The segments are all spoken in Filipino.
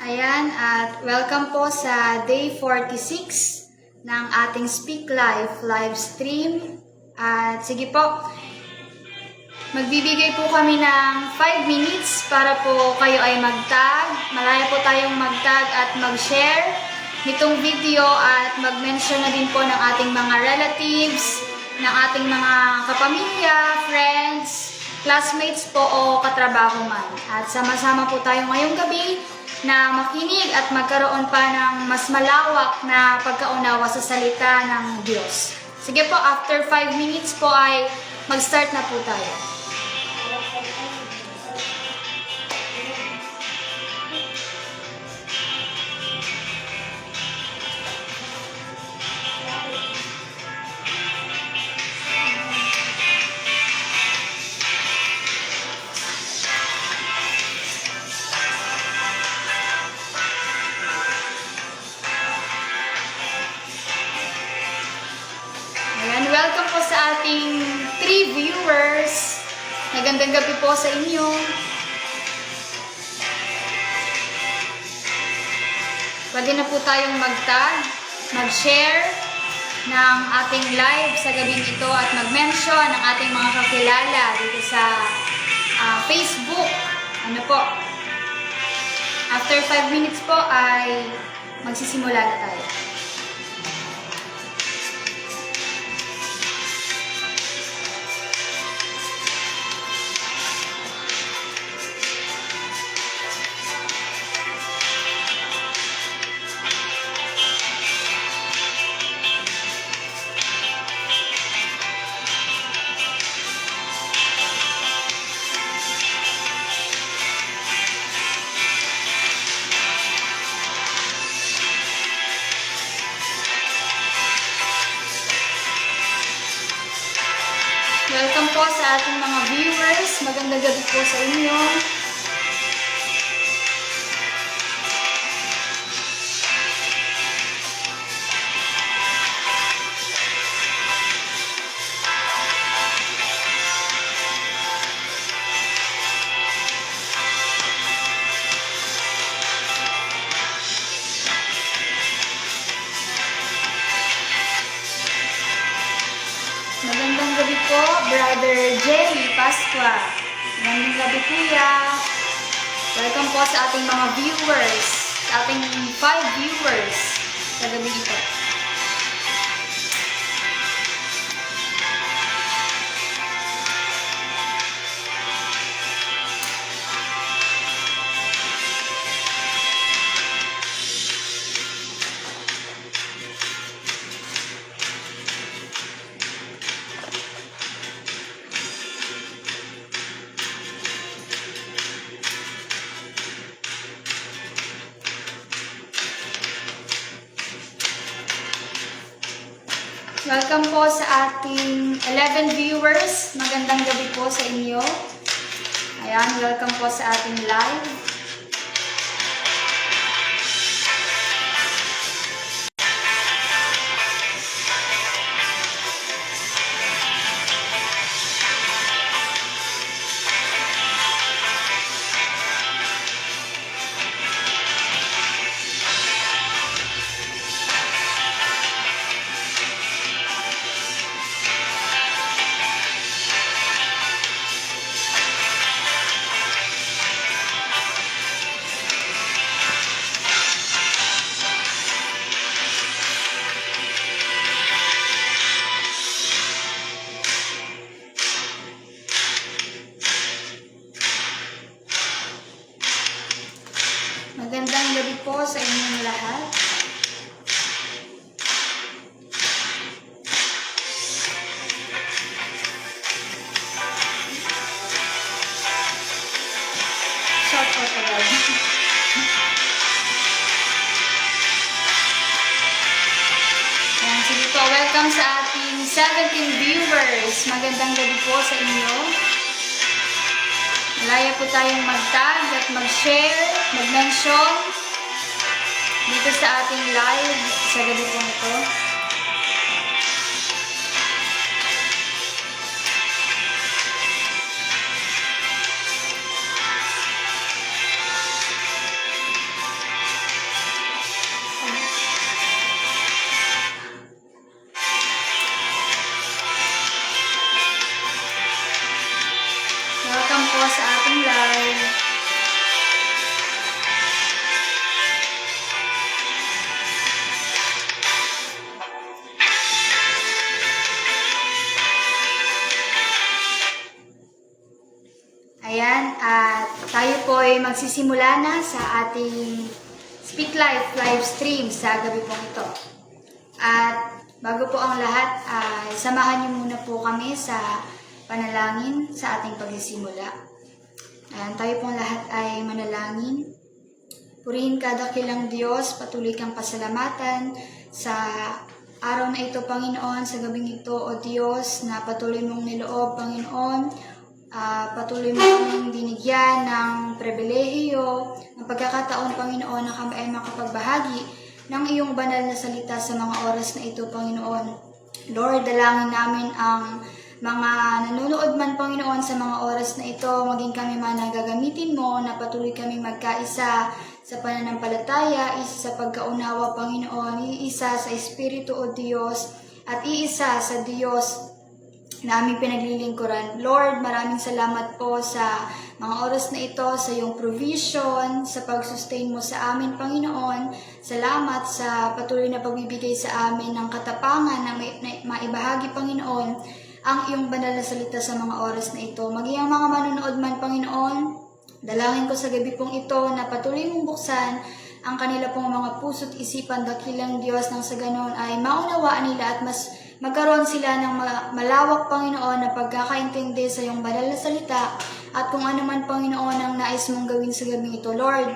Ayan, at welcome po sa day 46 ng ating Speak Life live stream. At sige po, magbibigay po kami ng 5 minutes para po kayo ay mag-tag. Malaya po tayong mag-tag at mag-share nitong video at mag-mention na din po ng ating mga relatives, ng ating mga kapamilya, friends, classmates po o katrabaho man. At sama-sama po tayo ngayong gabi na makinig at magkaroon pa ng mas malawak na pagkaunawa sa salita ng Diyos. Sige po, after 5 minutes po ay mag-start na po tayo. Welcome po sa ating 3 viewers. Magandang gabi po sa inyo. Pwede na po tayong mag-tag, mag-share ng ating live sa gabing ito at mag-mention ng ating mga kakilala dito sa Facebook. Ano po? After 5 minutes po ay magsisimula na tayo. Welcome po sa ating mga viewers. Magandang gabi po sa inyo. Magandang gabi po, Brother Jerry Pasqua. Magandang gabi kuya. Welcome po sa ating mga viewers, sa ating 5 viewers sa gabi ito. Welcome po sa ating 11 viewers. Magandang gabi po sa inyo. Ayan, welcome po sa ating live. Magandang gabi po sa inyong lahat. Shout out agad. Yan, sige po, welcome sa ating 17 viewers. Magandang gabi po sa inyo. Malaya po tayong mag-tag at mag-share, mag-mention dito sa ating live sa gabi po ito. tayo po ay magsisimula na sa ating Speak Life live stream sa gabi pong ito. At bago po ang lahat, ay samahan niyo muna po kami sa panalangin sa ating pagsisimula. Tayo pong lahat ay manalangin. Purihin ka, dakilang Diyos, patuloy kang pasalamatan sa araw na ito, Panginoon, sa gabing ito, O Diyos, na patuloy mong niloob, Panginoon. Patuloy mo kaming binigyan ng pribilehiyo, ng pagkakataon, Panginoon, na kami ay makapagbahagi ng iyong banal na salita sa mga oras na ito, Panginoon. Lord, dalangin namin ang mga nanonood man, Panginoon, sa mga oras na ito, maging kami man na gagamitin mo, na patuloy kaming magkaisa sa pananampalataya, isa sa pagkaunawa, Panginoon, iisa sa Espiritu, O Diyos, at iisa sa Diyos na aming pinaglilingkuran. Lord, maraming salamat po sa mga oras na ito, sa iyong provision, sa pag-sustain mo sa amin, Panginoon. Salamat sa patuloy na pagbibigay sa amin ng katapangan na maibahagi, Panginoon, ang iyong banal na salita sa mga oras na ito. Maging ang mga manonood man, Panginoon, dalangin ko sa gabi pong ito na patuloy mong buksan ang kanila pong mga puso't isipan, dakilang Diyos, nang sa ganon ay maunawaan nila at mas magkaroon sila ng malawak, Panginoon, na pagkakaintindi sa iyong banal na salita at kung ano man, Panginoon, ang nais mong gawin sa gabing ito. Lord,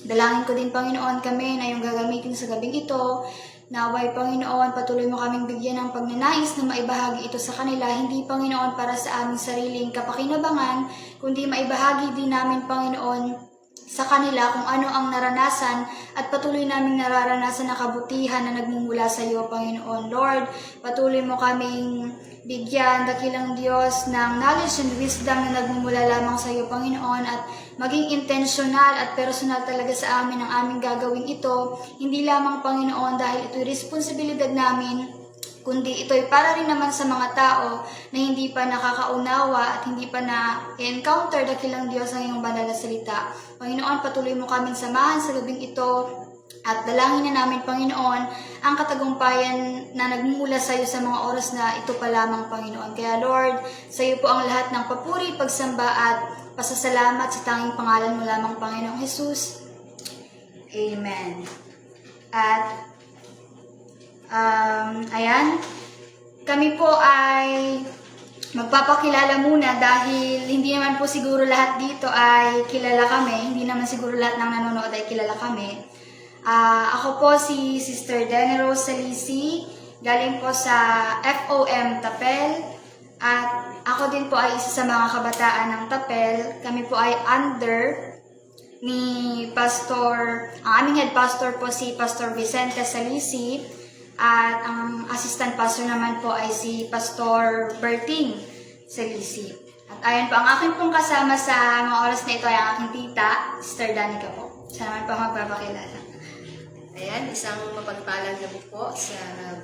dalangin ko din, Panginoon, kami na iyong gagamitin sa gabing ito. Naway, Panginoon, patuloy mo kaming bigyan ng pagnanais na maibahagi ito sa kanila, hindi, Panginoon, para sa aming sariling kapakinabangan, kundi maibahagi din namin, Panginoon, sa kanila kung ano ang naranasan at patuloy naming nararanasan na kabutihan na nagmumula sa iyo, Panginoon. Lord, patuloy mo kaming bigyan, dakilang Diyos, ng knowledge and wisdom na nagmumula lamang sa iyo, Panginoon, at maging intentional at personal talaga sa amin ang aming gagawin ito. Hindi lamang, Panginoon, dahil ito'y responsibilidad namin, kundi ito'y para rin naman sa mga tao na hindi pa nakakaunawa at hindi pa na-encounter, dakilang Diyos, ang iyong banal na salita. Panginoon, patuloy mo kaming samahan sa gabing ito at dalangin na namin, Panginoon, ang katagumpayan na nagmumula sa iyo sa mga oras na ito pa lamang, Panginoon. Kaya Lord, sa iyo po ang lahat ng papuri, pagsamba at pasasalamat sa tanging pangalan mo lamang, Panginoong Jesus. Amen. At ayan, kami po ay magpapakilala muna dahil hindi naman po siguro lahat dito ay kilala kami. Hindi naman siguro lahat ng nanonood ay kilala kami. Ako po si Sister Deni Rose Salisi, galing po sa FOM Tapel. At ako din po ay isa sa mga kabataan ng Tapel. Kami po ay under ni Pastor, ang aming head pastor po si Pastor Vicente Salisi. At ang assistant pastor naman po ay si Pastor Berting Salisi. At ayan po, ang akin pong kasama sa mga oras na ito ay ang aking tita, Sister Danica po. Siya naman po magpapakilala. Ayan, isang mapagpalang gabi po sa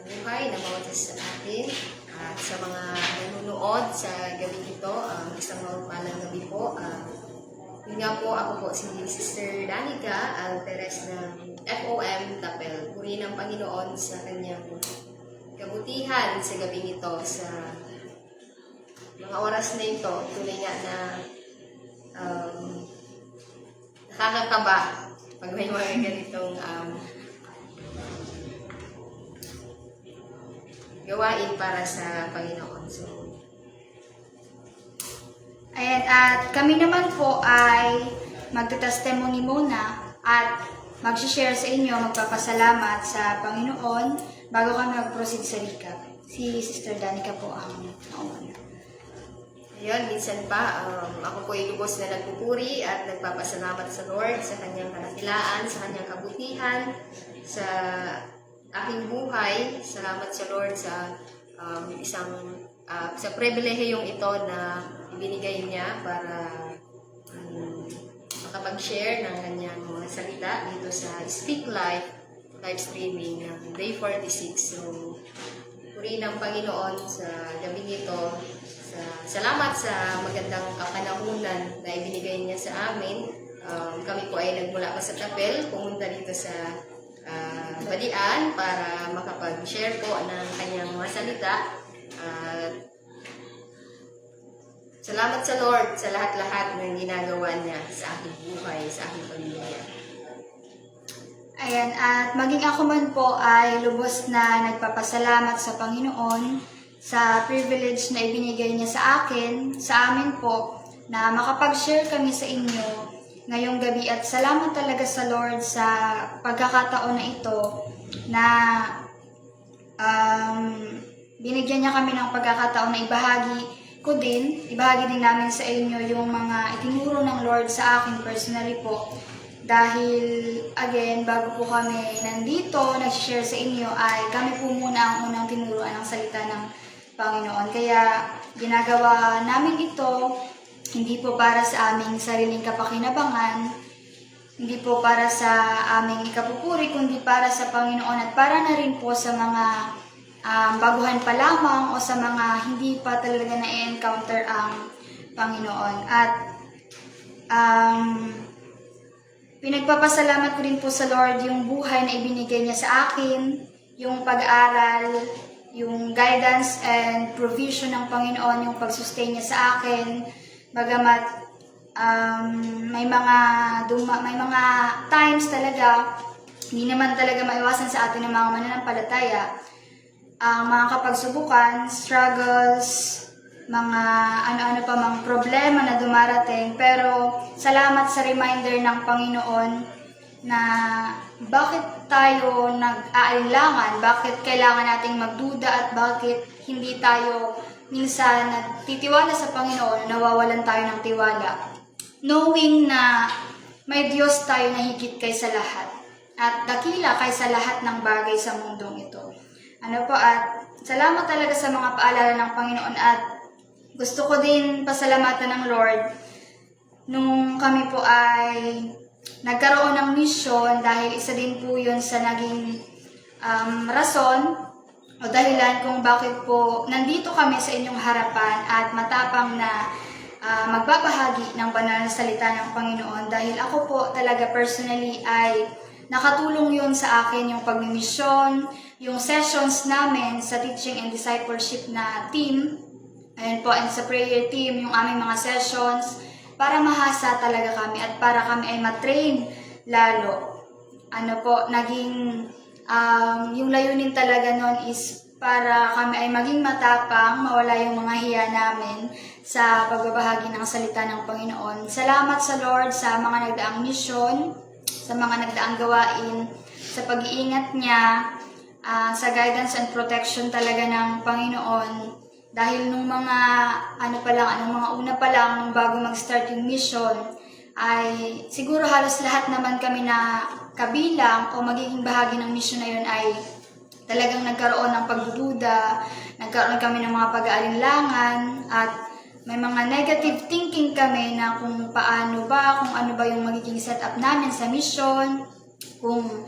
buhay na bawat isa sa atin. At sa mga nanonood sa gabi ito, isang mapagpalang gabi po. Yun nga po, ako po si Sister Danica Alperes ng FOM Tapel. Puri ng Panginoon sa kanyang kabutihan sa gabing ito, sa mga oras na ito. Tuloy nga na nakakakaba pag may mga ganitong gawain para sa Panginoon. So, ayan, at kami naman po ay magte-testimony muna at mag-share sa inyo, magpapasalamat sa Panginoon bago kami mag-proceed sa recap. Si Sister Danica po ang nauna. ayun, minsan pa, ako po ay lubos na nagpupuri at nagpapasalamat sa Lord sa kanyang kadakilaan, sa kanyang kabutihan, sa aking buhay. Salamat sa Lord sa sa pribilehiyong ito na ibinigay niya para makapag-share ng kanyang mga salita dito sa Speak Life live streaming ng Day 46. So, puri ng Panginoon sa gabing ito. Salamat sa magandang kapanahunan na ibinigay niya sa amin. Kami po ay nagmula pa sa Tapel, pumunta dito sa Badian para makapag-share po ng kanyang mga salita. Salamat sa Lord sa lahat-lahat ng ginagawa niya sa aking buhay, sa aking pamilya. Ayan, at maging ako man po ay lubos na nagpapasalamat sa Panginoon sa privilege na ibinigay niya sa akin, sa amin po, na makapag-share kami sa inyo ngayong gabi. At salamat talaga sa Lord sa pagkakataon na ito na binigyan niya kami ng pagkakataon na ibahagi din namin sa inyo yung mga itinuro ng Lord sa akin personally po. Dahil, again, bago po kami nandito, nag-share sa inyo, ay kami po muna ang unang tinuruan ng salita ng Panginoon. Kaya, ginagawa namin ito, hindi po para sa aming sariling kapakinabangan, hindi po para sa aming ikapupuri, kundi para sa Panginoon at para na rin po sa mga baguhan pa lamang o sa mga hindi pa talaga na-encounter ang Panginoon. At pinagpapasalamat ko rin po sa Lord yung buhay na ibinigay niya sa akin, yung pag-aaral, yung guidance and provision ng Panginoon, yung pag-sustain niya sa akin. Bagamat may mga times talaga, hindi naman talaga maiwasan sa atin ng mga mananampalataya, ang mga kapagsubukan, struggles, mga ano-ano pa mang problema na dumarating. Pero salamat sa reminder ng Panginoon na bakit tayo nag-aalinlangan, bakit kailangan nating magduda at bakit hindi tayo minsan nagtitiwala sa Panginoon, nawawalan tayo ng tiwala. Knowing na may Diyos tayo na higit kaysa lahat at dakila kaysa lahat ng bagay sa mundong ito. At salamat talaga sa mga paalala ng Panginoon at gusto ko din pasalamatan ng Lord nung kami po ay nagkaroon ng mission dahil isa din po yun sa naging rason o dahilan kung bakit po nandito kami sa inyong harapan at matapang na magbabahagi ng banal na salita ng Panginoon dahil ako po talaga personally ay nakatulong yun sa akin yung pagmimisyon, yung sessions namin sa teaching and discipleship na team, ayun po, and sa prayer team, yung aming mga sessions, para mahasa talaga kami at para kami ay matrain lalo. Naging, yung layunin talaga nun is para kami ay maging matapang, mawala yung mga hiya namin sa pagbabahagi ng salita ng Panginoon. Salamat sa Lord sa mga nagdaang mission, sa mga nagdaang gawain, sa pag-iingat niya, sa guidance and protection talaga ng Panginoon. Dahil nung mga mga una pa lang, nung bago mag-start yung mission, ay siguro halos lahat naman kami na kabilang o magiging bahagi ng mission na yun ay talagang nagkaroon ng pagdududa, nagkaroon kami ng mga pag-aalinlangan, at may mga negative thinking kami na kung ano ba yung magiging setup namin sa mission, kung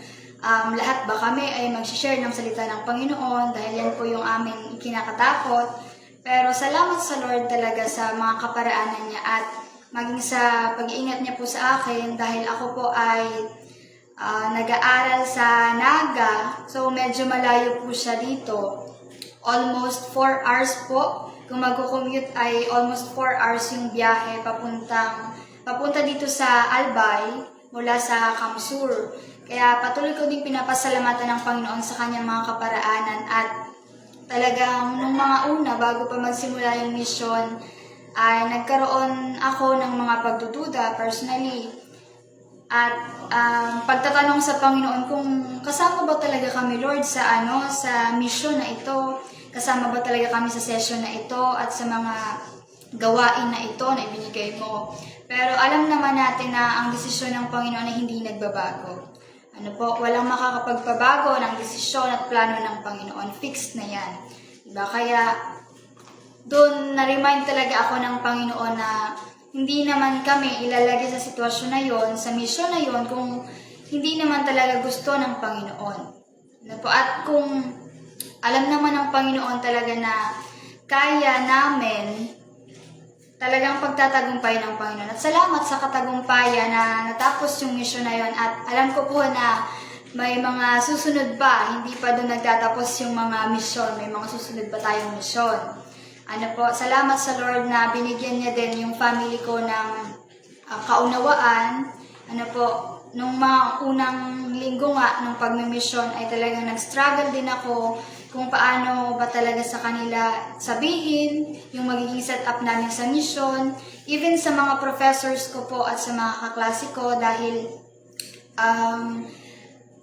lahat ba kami ay mag-share ng salita ng Panginoon dahil yan po yung aming kinakatakot. Pero salamat sa Lord talaga sa mga kaparaanan niya at maging sa pag-iingat niya po sa akin dahil ako po ay nag-aaral sa Naga. So medyo malayo po siya dito. Almost 4 hours po. Kung mag-commute ay almost 4 hours yung biyahe papunta dito sa Albay mula sa Kamsur. Kaya patuloy ko din pinapasalamatan ng Panginoon sa kanyang mga kaparaanan at talagang nung mga una, bago pa magsimula yung mission, ay nagkaroon ako ng mga pagdududa personally. At pagtatanong sa Panginoon kung kasama ba talaga kami, Lord, sa mission na ito, kasama ba talaga kami sa session na ito at sa mga gawain na ito na ibinigay mo. Pero alam naman natin na ang desisyon ng Panginoon ay hindi nagbabago. Walang makakapagpabago ng desisyon at plano ng Panginoon. Fixed na yan. Diba? Kaya, doon na-remind talaga ako ng Panginoon na hindi naman kami ilalagay sa sitwasyon na yon, sa mission na yon, kung hindi naman talaga gusto ng Panginoon. At kung alam naman ng Panginoon talaga na kaya namin talagang pagtatagumpay ng Panginoon. At salamat sa katagumpayan na natapos yung mission na yon. At alam ko po na may mga susunod pa. Hindi pa doon nagtatapos yung mga mission. May mga susunod pa tayong mission. Salamat sa Lord na binigyan niya din yung family ko ng kaunawaan. Nung mga unang linggo nga, nung pagmimisyon ay talagang nag-struggle din ako kung paano ba talaga sa kanila sabihin yung magiging setup namin sa mission. Even sa mga professors ko po at sa mga kaklase ko dahil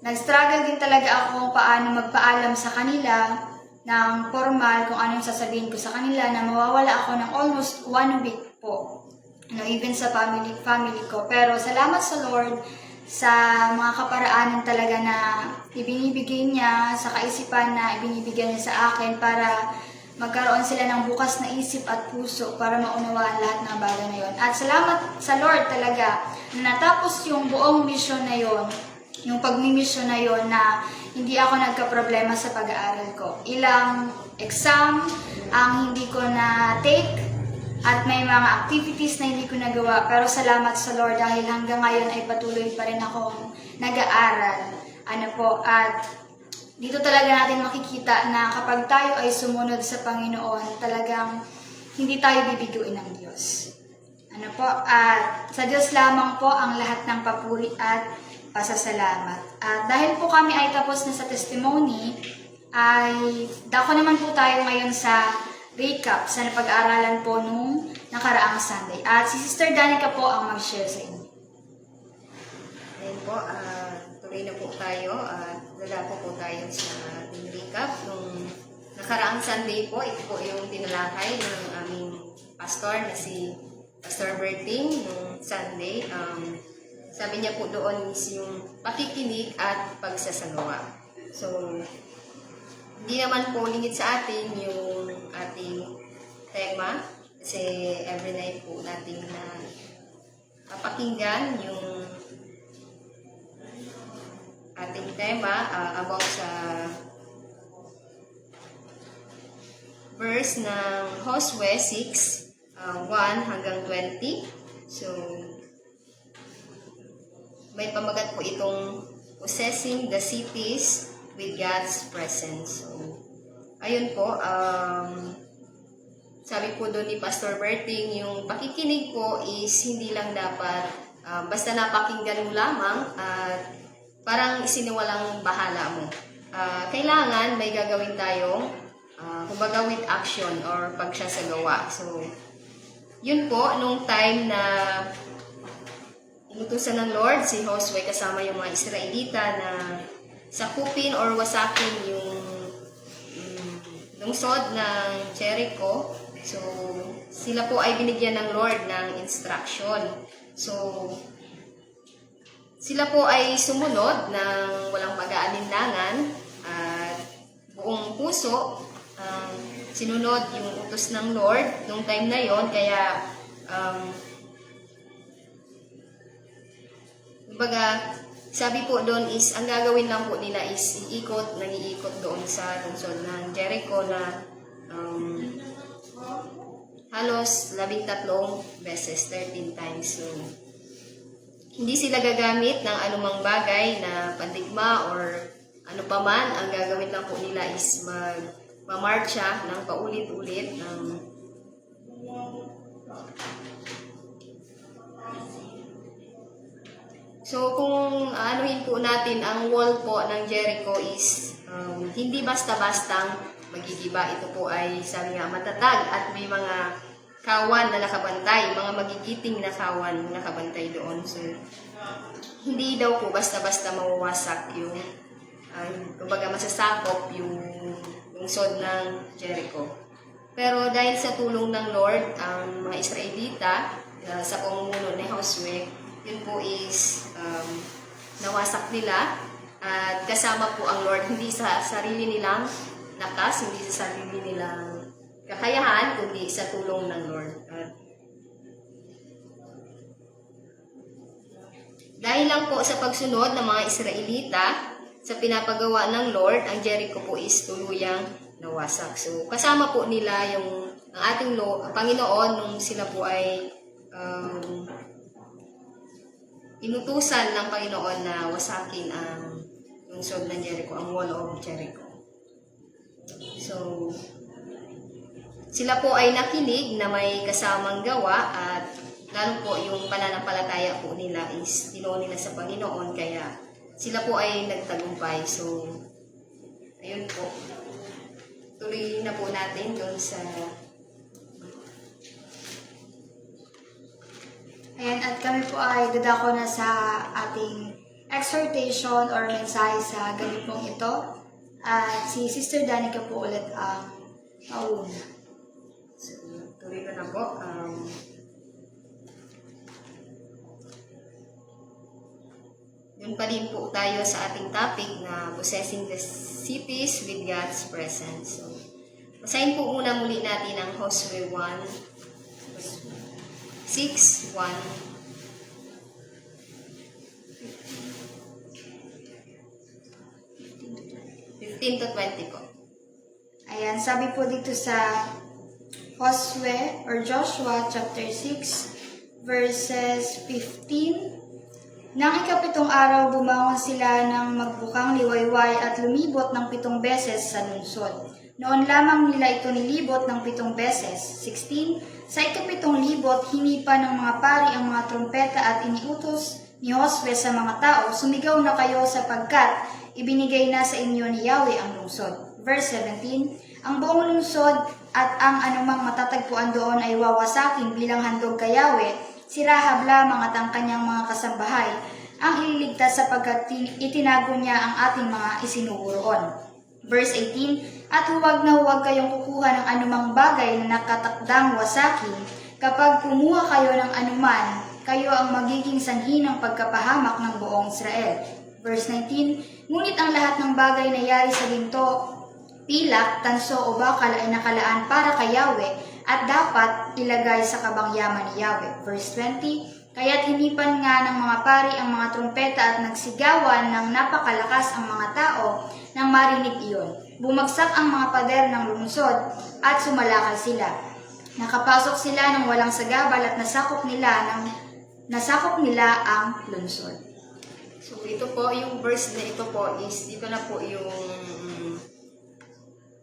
nag-struggle din talaga ako kung paano magpaalam sa kanila ng formal kung ano yung sasabihin ko sa kanila na mawawala ako ng almost 1 week po. Even sa family ko. Pero salamat sa Lord sa mga kaparaanan talaga na ibinibigay niya, sa kaisipan na ibinibigay niya sa akin para magkaroon sila ng bukas na isip at puso para maunawaan lahat ng bagay na yon. At salamat sa Lord talaga na natapos yung buong mission na yon, yung pagmi-mission na yon na hindi ako nagka-problema sa pag-aaral ko. Ilang exam ang hindi ko na-take at may mga activities na hindi ko nagawa. Pero salamat sa Lord dahil hanggang ngayon ay patuloy pa rin akong nag-aaral. At dito talaga natin makikita na kapag tayo ay sumunod sa Panginoon, talagang hindi tayo bibiguin ng Diyos. At sa Diyos lamang po ang lahat ng papuri at pasasalamat. At dahil po kami ay tapos na sa testimony, ay dako naman po tayo ngayon sa recap sa napag-aaralan po nung nakaraang Sunday. At si Sister Danica po ang mag-share sa inyo. Ayun po, tuloy na po tayo at lalako po tayo sa ating recap. Nung nakaraang Sunday po, ito po yung tinalakay ng aming pastor na si Pastor Berting nung Sunday. Sabi niya po doon is yung pakikinig at pagsasagawa. So, hindi naman po lingid sa atin yung ating tema kasi every night po natin na papakinggan yung ating tema about sa verse ng Josue 6, 1 hanggang 20. So, may pamagat po itong possessing the cities with God's presence. So, ayun po, sabi po doon ni Pastor Berting, yung pakikinig po is hindi lang dapat basta napakinggan mo lamang at parang isiniwalang bahala mo. Kailangan may gagawin tayong kumbaga with action or pagsasagawa. So, yun po, nung time na inutusan ng Lord si Josue kasama yung mga Israelita na sakupin or wasakin yung lungsod ng Jericho. So, sila po ay binigyan ng Lord ng instruction. So, sila po ay sumunod ng walang pag-aalinlangan at buong puso. Sinunod yung utos ng Lord nung time na yon. Kaya, kumbaga, sabi po doon is, ang gagawin lang po nila is nag-iikot doon sa lungsod ng Jericho na halos 13 beses, 13 times. So, hindi sila gagamit ng anumang bagay na pandigma or ano pa man. Ang gagawin lang po nila is mamarcha ng paulit-ulit ng So, kung anuhin po natin ang wall po ng Jericho is hindi basta-bastang magigiba. Ito po ay, sabi nga, matatag at may mga kawan na nakabantay, mga magigiting na kawan na nakabantay doon. So, hindi daw po basta-basta mawawasak yung, kumbaga masasakop yung lungsod ng Jericho. Pero dahil sa tulong ng Lord, ang mga Israelita, sa pamumuno ni Josue, yun po is nawasak nila at kasama po ang Lord, hindi sa sarili nilang lakas, hindi sa sarili nilang kakayahan, kundi sa tulong ng Lord. At dahil lang po sa pagsunod ng mga Israelita sa pinapagawa ng Lord, ang Jericho po is tuluyang nawasak. So kasama po nila ang ating Panginoon nung sila po ay inutusan ng Panginoon na wasakin ang lungsod ng Jericho, ang wall of Jericho. So, sila po ay nakinig na may kasamang gawa at lalo po yung pananampalataya po nila is tinuon nila sa Panginoon kaya sila po ay nagtagumpay. So, ayun po. Tuloy na po natin doon sa... Ayan, at kami po ay dadako na sa ating exhortation or mensahe sa gabi pong ito. At si Sister Danica po ulit ang mauna. So, tuloy ko na po. Yun pa din po tayo sa ating topic na possessing the cities with God's presence. So, basahin po muna muli natin ang Josue 6:1. 15 to 20 po. Ayan, sabi po dito sa Josue or Joshua chapter 6 verses 15. Nang ikapitong araw, bumangon sila ng magbukang liwayway at lumibot ng 7 beses sa lungsod. Noon lamang nila ito nilibot ng 7 beses. 16. Sa ikapitong libot, hinipa ng mga pari ang mga trompeta at iniutos ni Josue sa mga tao, sumigaw na kayo sapagkat ibinigay na sa inyo ni Yahweh ang lungsod. Verse 17. Ang buong lungsod at ang anumang matatagpuan doon ay wawasakin bilang handog kay Yahweh. Si Rahab lamang at ang kanyang mga kasambahay ang ililigtas sapagkat itinago niya ang ating mga isinuuroon. Verse 18. At huwag na huwag kayong kukuha ng anumang bagay na nakatakdang wasakin. Kapag kumuha kayo ng anuman, kayo ang magiging sanhi ng pagkapahamak ng buong Israel. Verse 19. Ngunit ang lahat ng bagay na yari sa ginto, pilak, tanso o bakal ay nakalaan para kay Yahweh at dapat ilagay sa kabangyaman ni Yahweh. Verse 20. Kaya't hinipan nga ng mga pari ang mga trompeta at nagsigawan ng napakalakas ang mga tao nang marinig iyon. Bumagsak ang mga pader ng lungsod at sumalakal sila. Nakapasok sila ng walang sagabal at nasakop nila ang lungsod. So, ito po, yung verse na ito po is, dito na po yung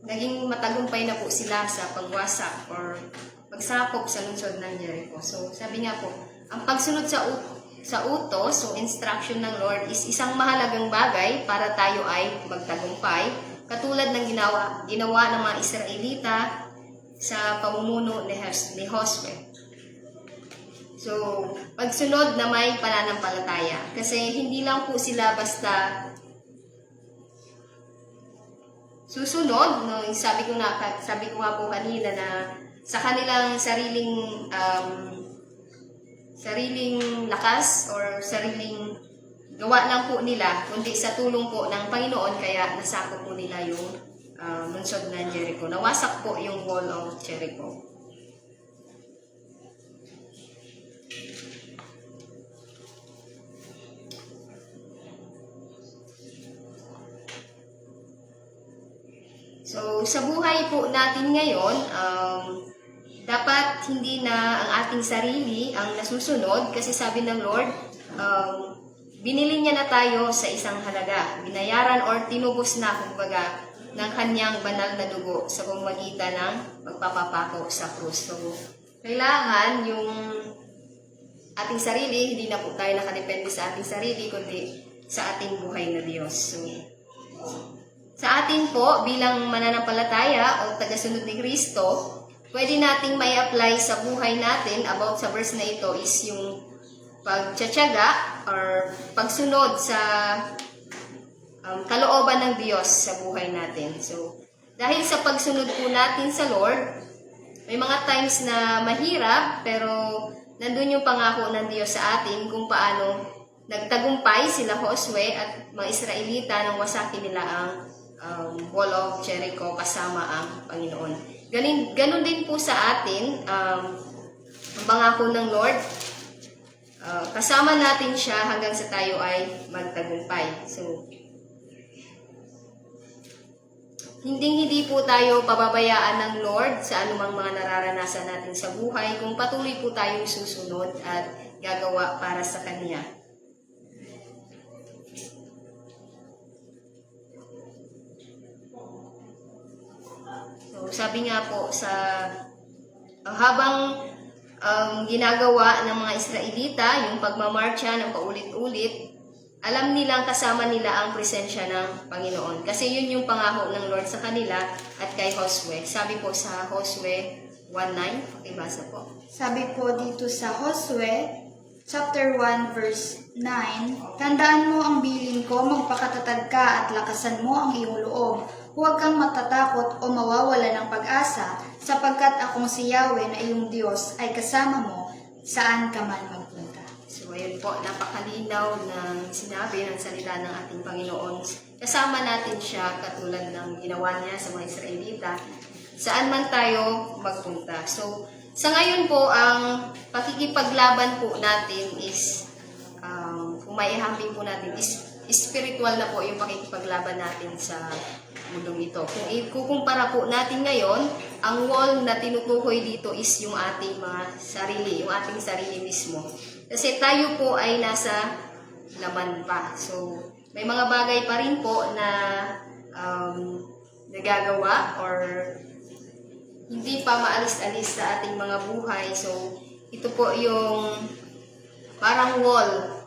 naging matagumpay na po sila sa pagwasak or pagsakop sa lungsod ng Jericho. So, sabi nga po, ang pagsunod sa utos o instruction ng Lord is isang mahalagang bagay para tayo ay magtagumpay, katulad ng ginawa ng mga Israelita sa pamumuno ni Josue. So, pagsunod na may pananampalataya. Kasi hindi lang po sila basta susunod, no? Sabi ko nga po kanina na sa kanilang sariling lakas or sariling gawa lang po nila, kundi sa tulong po ng Panginoon, kaya nasakop po nila yung lungsod ng Jericho. Nawasak po yung wall of Jericho. So, sa buhay po natin ngayon, dapat hindi na ang ating sarili ang nasusunod kasi sabi ng Lord, binili niya na tayo sa isang halaga. Binayaran or tinubos na, kumbaga, ng kanyang banal na dugo sa pamamagitan ng magpapapako sa krus. So, kailangan yung ating sarili, hindi na po tayo nakadepende sa ating sarili, kundi sa ating buhay na Diyos. So, sa atin po, bilang mananampalataya o tagasunod ni Kristo, pwede nating may apply sa buhay natin about sa verse na ito is yung pagtsatsaga or pagsunod sa kalooban ng Diyos sa buhay natin. So, dahil sa pagsunod po natin sa Lord, may mga times na mahirap, pero nandun yung pangako ng Diyos sa atin kung paano nagtagumpay sila Josue at mga Israelita nang wasakin nila ang wall of Jericho kasama ang Panginoon. Ganun din po sa atin, ang pangako ng Lord, kasama natin siya hanggang sa tayo ay magtagumpay. So, hindi po tayo pababayaan ng Lord sa anumang mga nararanasan natin sa buhay kung patuloy po tayong susunod at gagawa para sa Kanya. So, sabi nga po sa habang ginagawa ng mga Israelita yung pagmamarcha ng paulit-ulit, alam nilang kasama nila ang presensya ng Panginoon. Kasi yun yung pangako ng Lord sa kanila at kay Josue. Sabi po sa Josue 1:9, pakibasa po. Sabi po dito sa Josue, chapter 1, verse 9, tandaan mo ang bilin ko, magpakatatag ka at lakasan mo ang iyong loob. Huwag kang matatakot o mawawala ng pag-asa, sapagkat akong si Yahweh na iyong Diyos ay kasama mo saan ka man magpunta. So, ayun po, napakalinaw ng sinabi ng salita ng ating Panginoon. Kasama natin siya katulad ng ginawa niya sa mga Israelita, saan man tayo magpunta. So, sa ngayon po, ang pakikipaglaban po natin is, kung maihambing po natin, is spiritual na po yung pakikipaglaban natin sa mundong ito. Kung ikukumpara po natin ngayon, ang wall na tinutukoy dito is yung ating mga sarili, yung ating sarili mismo. Kasi tayo po ay nasa laman pa. So, may mga bagay pa rin po na nagagawa or hindi pa maalis-alis sa ating mga buhay. So, ito po yung parang wall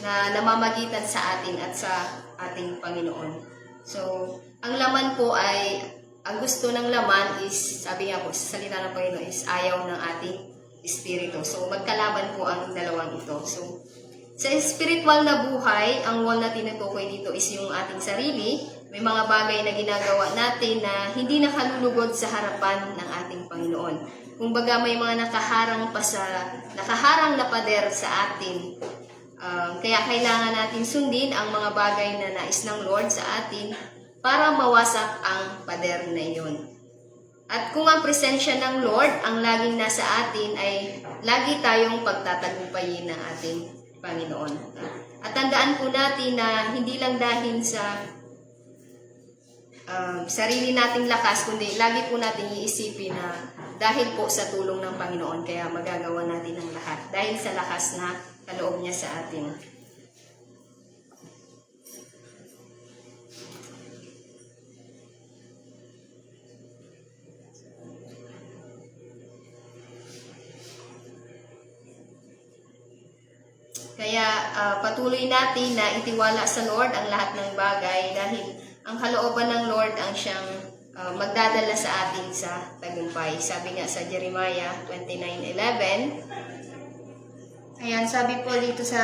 na namamagitan sa atin at sa ating Panginoon. So, ang laman po ay, ang gusto ng laman is, sabi nga po sa salita ng Panginoon, is ayaw ng ating espiritu. So, magkalaban po ang dalawang ito. So, sa spiritual na buhay, ang wall na tinutukoy dito is yung ating sarili. May mga bagay na ginagawa natin na hindi nakalulugod sa harapan ng ating Panginoon. Kumbaga may mga nakaharang na pader sa atin. Kaya kailangan natin sundin ang mga bagay na nais ng Lord sa atin para mawasak ang pader na iyon. At kung ang presensya ng Lord ang laging nasa atin, ay lagi tayong pagtatagumpayin ng ating Panginoon. At tandaan po natin na hindi lang dahil sa sarili nating lakas, kundi lagi po natin iisipin na dahil po sa tulong ng Panginoon, kaya magagawa natin ang lahat. Dahil sa lakas na kaloob niya sa atin. Kaya patuloy natin na itiwala sa Lord ang lahat ng bagay dahil ang kalooban ng Lord ang siyang magdadala sa atin sa tagumpay. Sabi nga sa Jeremiah 29:11. Ayan, sabi po dito sa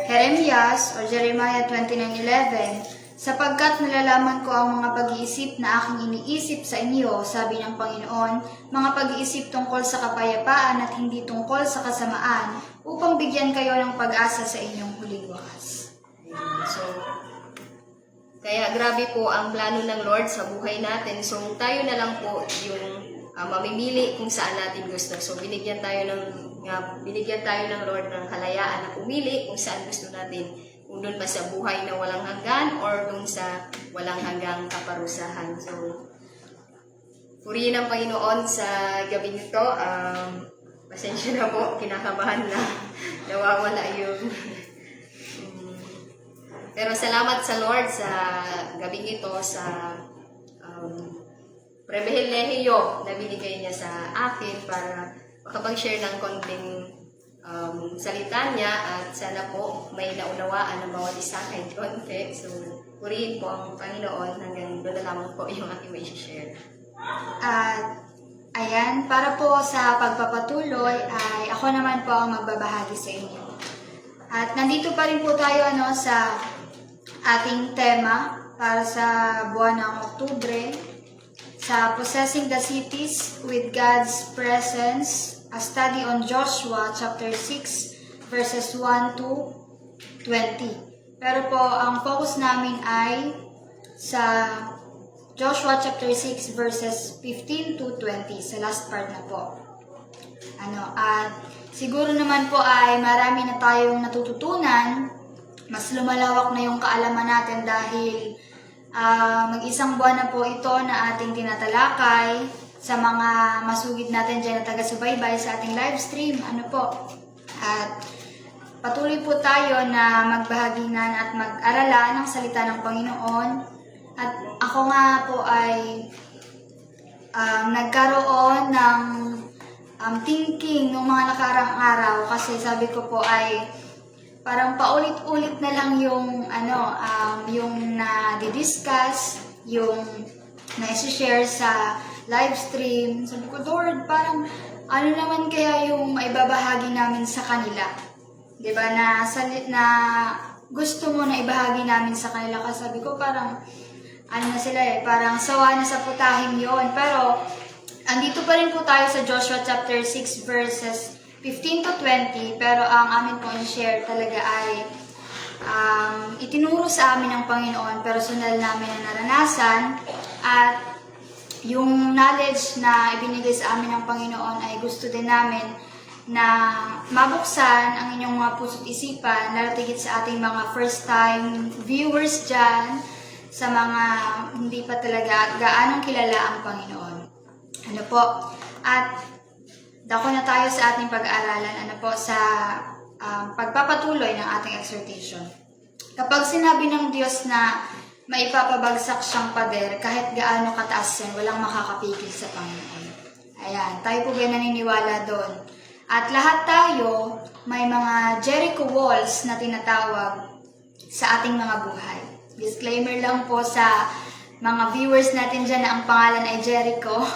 Jeremias o Jeremiah 29:11, sapagkat nalalaman ko ang mga pag-iisip na aking iniisip sa inyo, sabi ng Panginoon, mga pag-iisip tungkol sa kapayapaan at hindi tungkol sa kasamaan, upang bigyan kayo ng pag-asa sa inyong huling wakas. So, kaya grabe po ang plano ng Lord sa buhay natin. So, tayo na lang po yung mamimili kung saan natin gusto. So, binigyan tayo ng Lord ng kalayaan na pumili kung saan gusto natin. Kung doon ba sa buhay na walang hanggan or doon sa walang hanggang kaparusahan. So, purihin ang Panginoon sa gabi nito. Pasensya na po, kinakabahan na nawawala yung... Pero salamat sa Lord sa gabi ito, sa pribilehiyo na binigay niya sa akin para makapag-share ng konting salita niya at sana po may naunawaan ng bawat isa kahit konti. So, purihin po ang Panginoon hanggang doon na lamang po yung aking may share. At ayan, para po sa pagpapatuloy ay ako naman po ang magbabahagi sa inyo. At nandito pa rin po tayo sa ating tema para sa buwan ng Oktubre, sa Possessing the Cities with God's Presence, a study on Joshua chapter 6 verses 1 to 20. Pero po ang focus namin ay sa Joshua chapter 6 verses 15 to 20, sa last part na po. At siguro naman po ay marami na tayong natututunan, mas lumalawak na yung kaalaman natin dahil mag-isang buwan na po ito na ating tinatalakay sa mga masugid natin dyan na taga-subaybay sa ating live stream. At patuloy po tayo na magbahaginan at mag-arala ng salita ng Panginoon At ako nga po ay nagkaroon ng thinking nung mga nakarang araw kasi sabi ko po ay parang paulit-ulit na lang yung yung na-discuss, yung na-share sa live stream. Sabi ko, Lord, parang ano naman kaya yung maibabahagi namin sa kanila? 'Di ba na gusto mo na ibahagi namin sa kanila kasi sabi ko parang na sila parang sawa na sa putahin yon. Pero andito pa rin po tayo sa Joshua chapter 6 verses 15 to 20, pero ang amin pong i-share talaga ay itinuro sa amin ng Panginoon, personal namin na naranasan, at yung knowledge na ibinigay sa amin ng Panginoon ay gusto din namin na mabuksan ang inyong mga puso't isipan, lalo tigit sa ating mga first time viewers dyan, sa mga hindi pa talaga gaanong kilala ang Panginoon. Ano po? At dako na tayo sa ating pag-aaralan, sa pagpapatuloy ng ating exhortation. Kapag sinabi ng Diyos na maipapabagsak siyang pader, kahit gaano kataas yan, walang makakapigil sa Panginoon. Ayan, tayo po ba naniniwala doon? At lahat tayo may mga Jericho walls na tinatawag sa ating mga buhay. Disclaimer lang po sa mga viewers natin dyan na ang pangalan ay Jericho.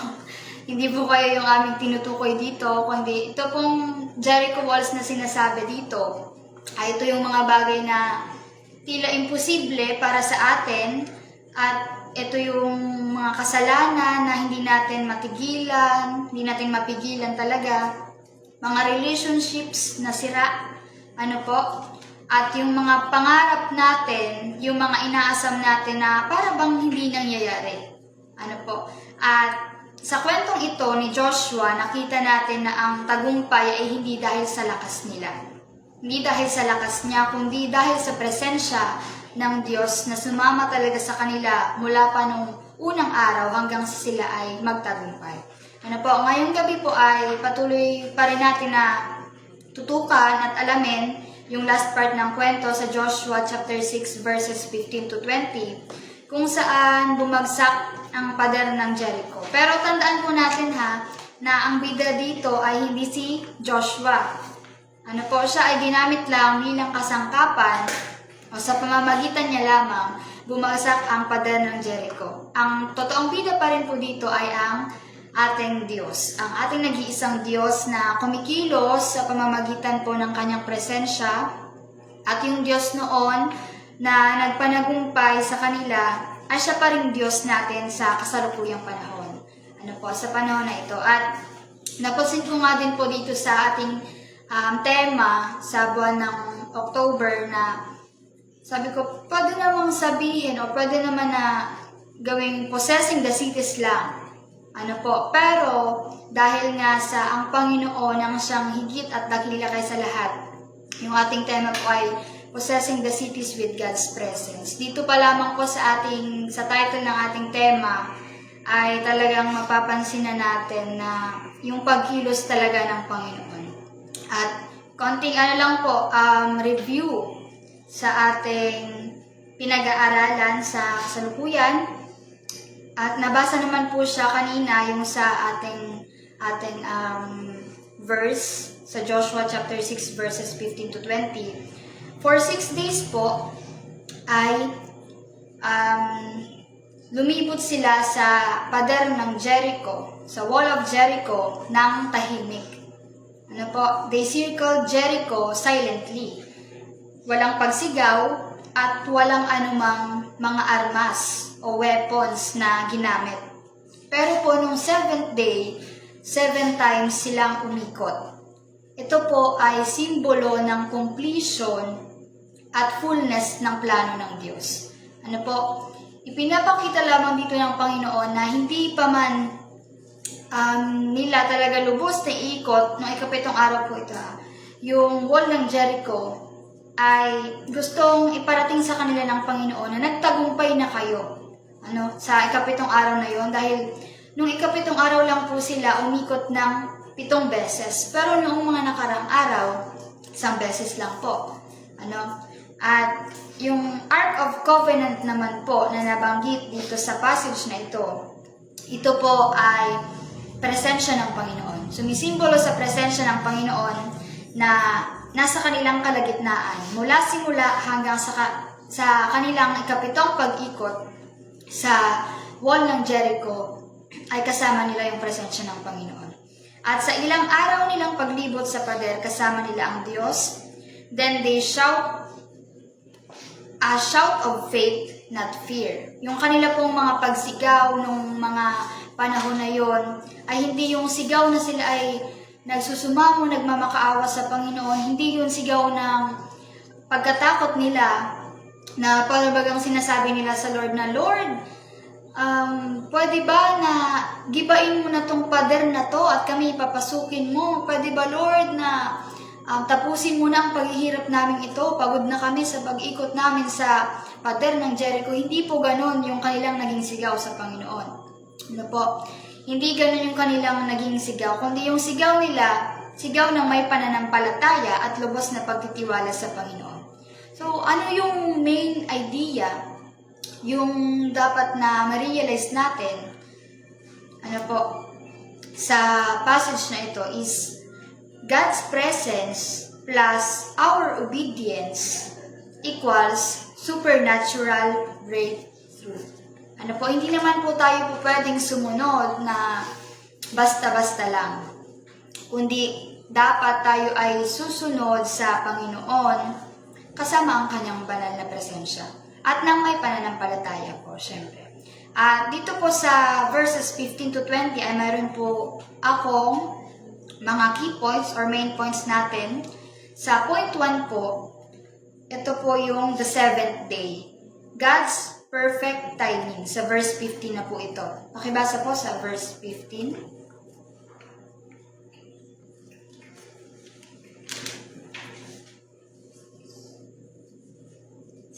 Hindi po kayo yung aming tinutukoy dito, kundi ito pong Jericho walls na sinasabi dito ay ito yung mga bagay na tila imposible para sa atin, at ito yung mga kasalanan na hindi natin matigilan, hindi natin mapigilan talaga, mga relationships na sira, at yung mga pangarap natin, yung mga inaasam natin na para bang hindi nangyayari. At sa kwentong ito ni Joshua, nakita natin na ang tagumpay ay hindi dahil sa lakas nila. Hindi dahil sa lakas niya, kundi dahil sa presensya ng Diyos na sumama talaga sa kanila mula pa nung unang araw hanggang sa sila ay magtagumpay. Ngayong gabi po ay patuloy pa rin natin na tutukan at alamin yung last part ng kwento sa Joshua chapter 6 verses 15 to 20, kung saan bumagsak ang pader ng Jericho. Pero tandaan po natin na ang bida dito ay hindi si Joshua. Siya ay ginamit lang bilang kasangkapan o sa pamamagitan niya lamang bumagsak ang pader ng Jericho. Ang totoong bida pa rin po dito ay ang ating Diyos. Ang ating nag-iisang Diyos na kumikilos sa pamamagitan po ng kanyang presensya, at yung Diyos noon na nagpanagumpay sa kanila ay siya pa rin Diyos natin sa kasalukuyang panahon. Sa panahon na ito. At napansin ko nga din po dito sa ating tema sa buwan ng October na sabi ko, pwede namang sabihin o pwede naman na gawing possessing the cities lang. Pero dahil nga sa ang Panginoon ang siyang higit at dakila kaysa lahat, yung ating tema po ay possessing the cities with God's presence. Dito pa lamang po sa title ng ating tema ay talagang mapapansin na natin na yung pagkilos talaga ng Panginoon. At konting review sa ating pinag-aaralan sa kasalukuyan. At nabasa naman po siya kanina yung sa ating verse sa Joshua chapter 6 verses 15 to 20. For 6 days po ay lumibot sila sa pader ng Jericho, sa wall of Jericho ng tahimik. They circled Jericho silently. Walang pagsigaw at walang anumang mga armas o weapons na ginamit. Pero po nung 7th day, 7 times silang umikot. Ito po ay simbolo ng completion at fullness ng plano ng Diyos. Ipinapakita lamang dito ng Panginoon na hindi pa man nila talaga lubos na ikot noong ikapitong araw po ito. Yung wall ng Jericho ay gustong iparating sa kanila ng Panginoon na nagtagumpay na kayo sa ikapitong araw na yon, dahil nung ikapitong araw lang po sila umikot ng 7 beses. Pero noong mga nakarang araw, 1 beses lang po. At yung Ark of Covenant naman po na nabanggit dito sa passage na ito po ay presensya ng Panginoon. Sumisimbolo sa presensya ng Panginoon na nasa kanilang kalagitnaan. Mula simula hanggang sa kanilang ikapitong pag-ikot sa wall ng Jericho ay kasama nila yung presensya ng Panginoon. At sa ilang araw nilang paglibot sa pader, kasama nila ang Diyos. Then they shout a shout of faith, not fear. Yung kanila pong mga pagsigaw nung mga panahon na yon ay hindi yung sigaw na sila ay nagsusumamo, nagmamakaawa sa Panginoon. Hindi yung sigaw ng pagkatakot nila na palabagang sinasabi nila sa Lord na, Lord, pwede ba na gibain mo na tong pader na to at kami papasukin mo? Pwede ba, Lord, na tapusin mo na ang paghihirap namin ito? Pagod na kami sa pag-ikot namin sa pader ng Jericho. Hindi po ganon yung kanilang naging sigaw sa Panginoon. Ano po? Hindi ganon yung kanilang naging sigaw, kundi yung sigaw nila, sigaw ng may pananampalataya at lubos na pagtitiwala sa Panginoon. So, ano yung main idea, yung dapat na ma-realize natin, ano po, sa passage na ito is God's presence plus our obedience equals supernatural breakthrough. Ano po, hindi naman po tayo po pwedeng sumunod na basta-basta lang. Kundi dapat tayo ay susunod sa Panginoon kasama ang kanyang banal na presensya. At nang may pananampalataya po, syempre. At dito po sa verses 15 to 20 ay mayroon po akong mga key points or main points natin. Sa point 1 po, ito po yung the seventh day. God's perfect timing. Sa verse 15 na po ito. Pakibasa po sa verse 15.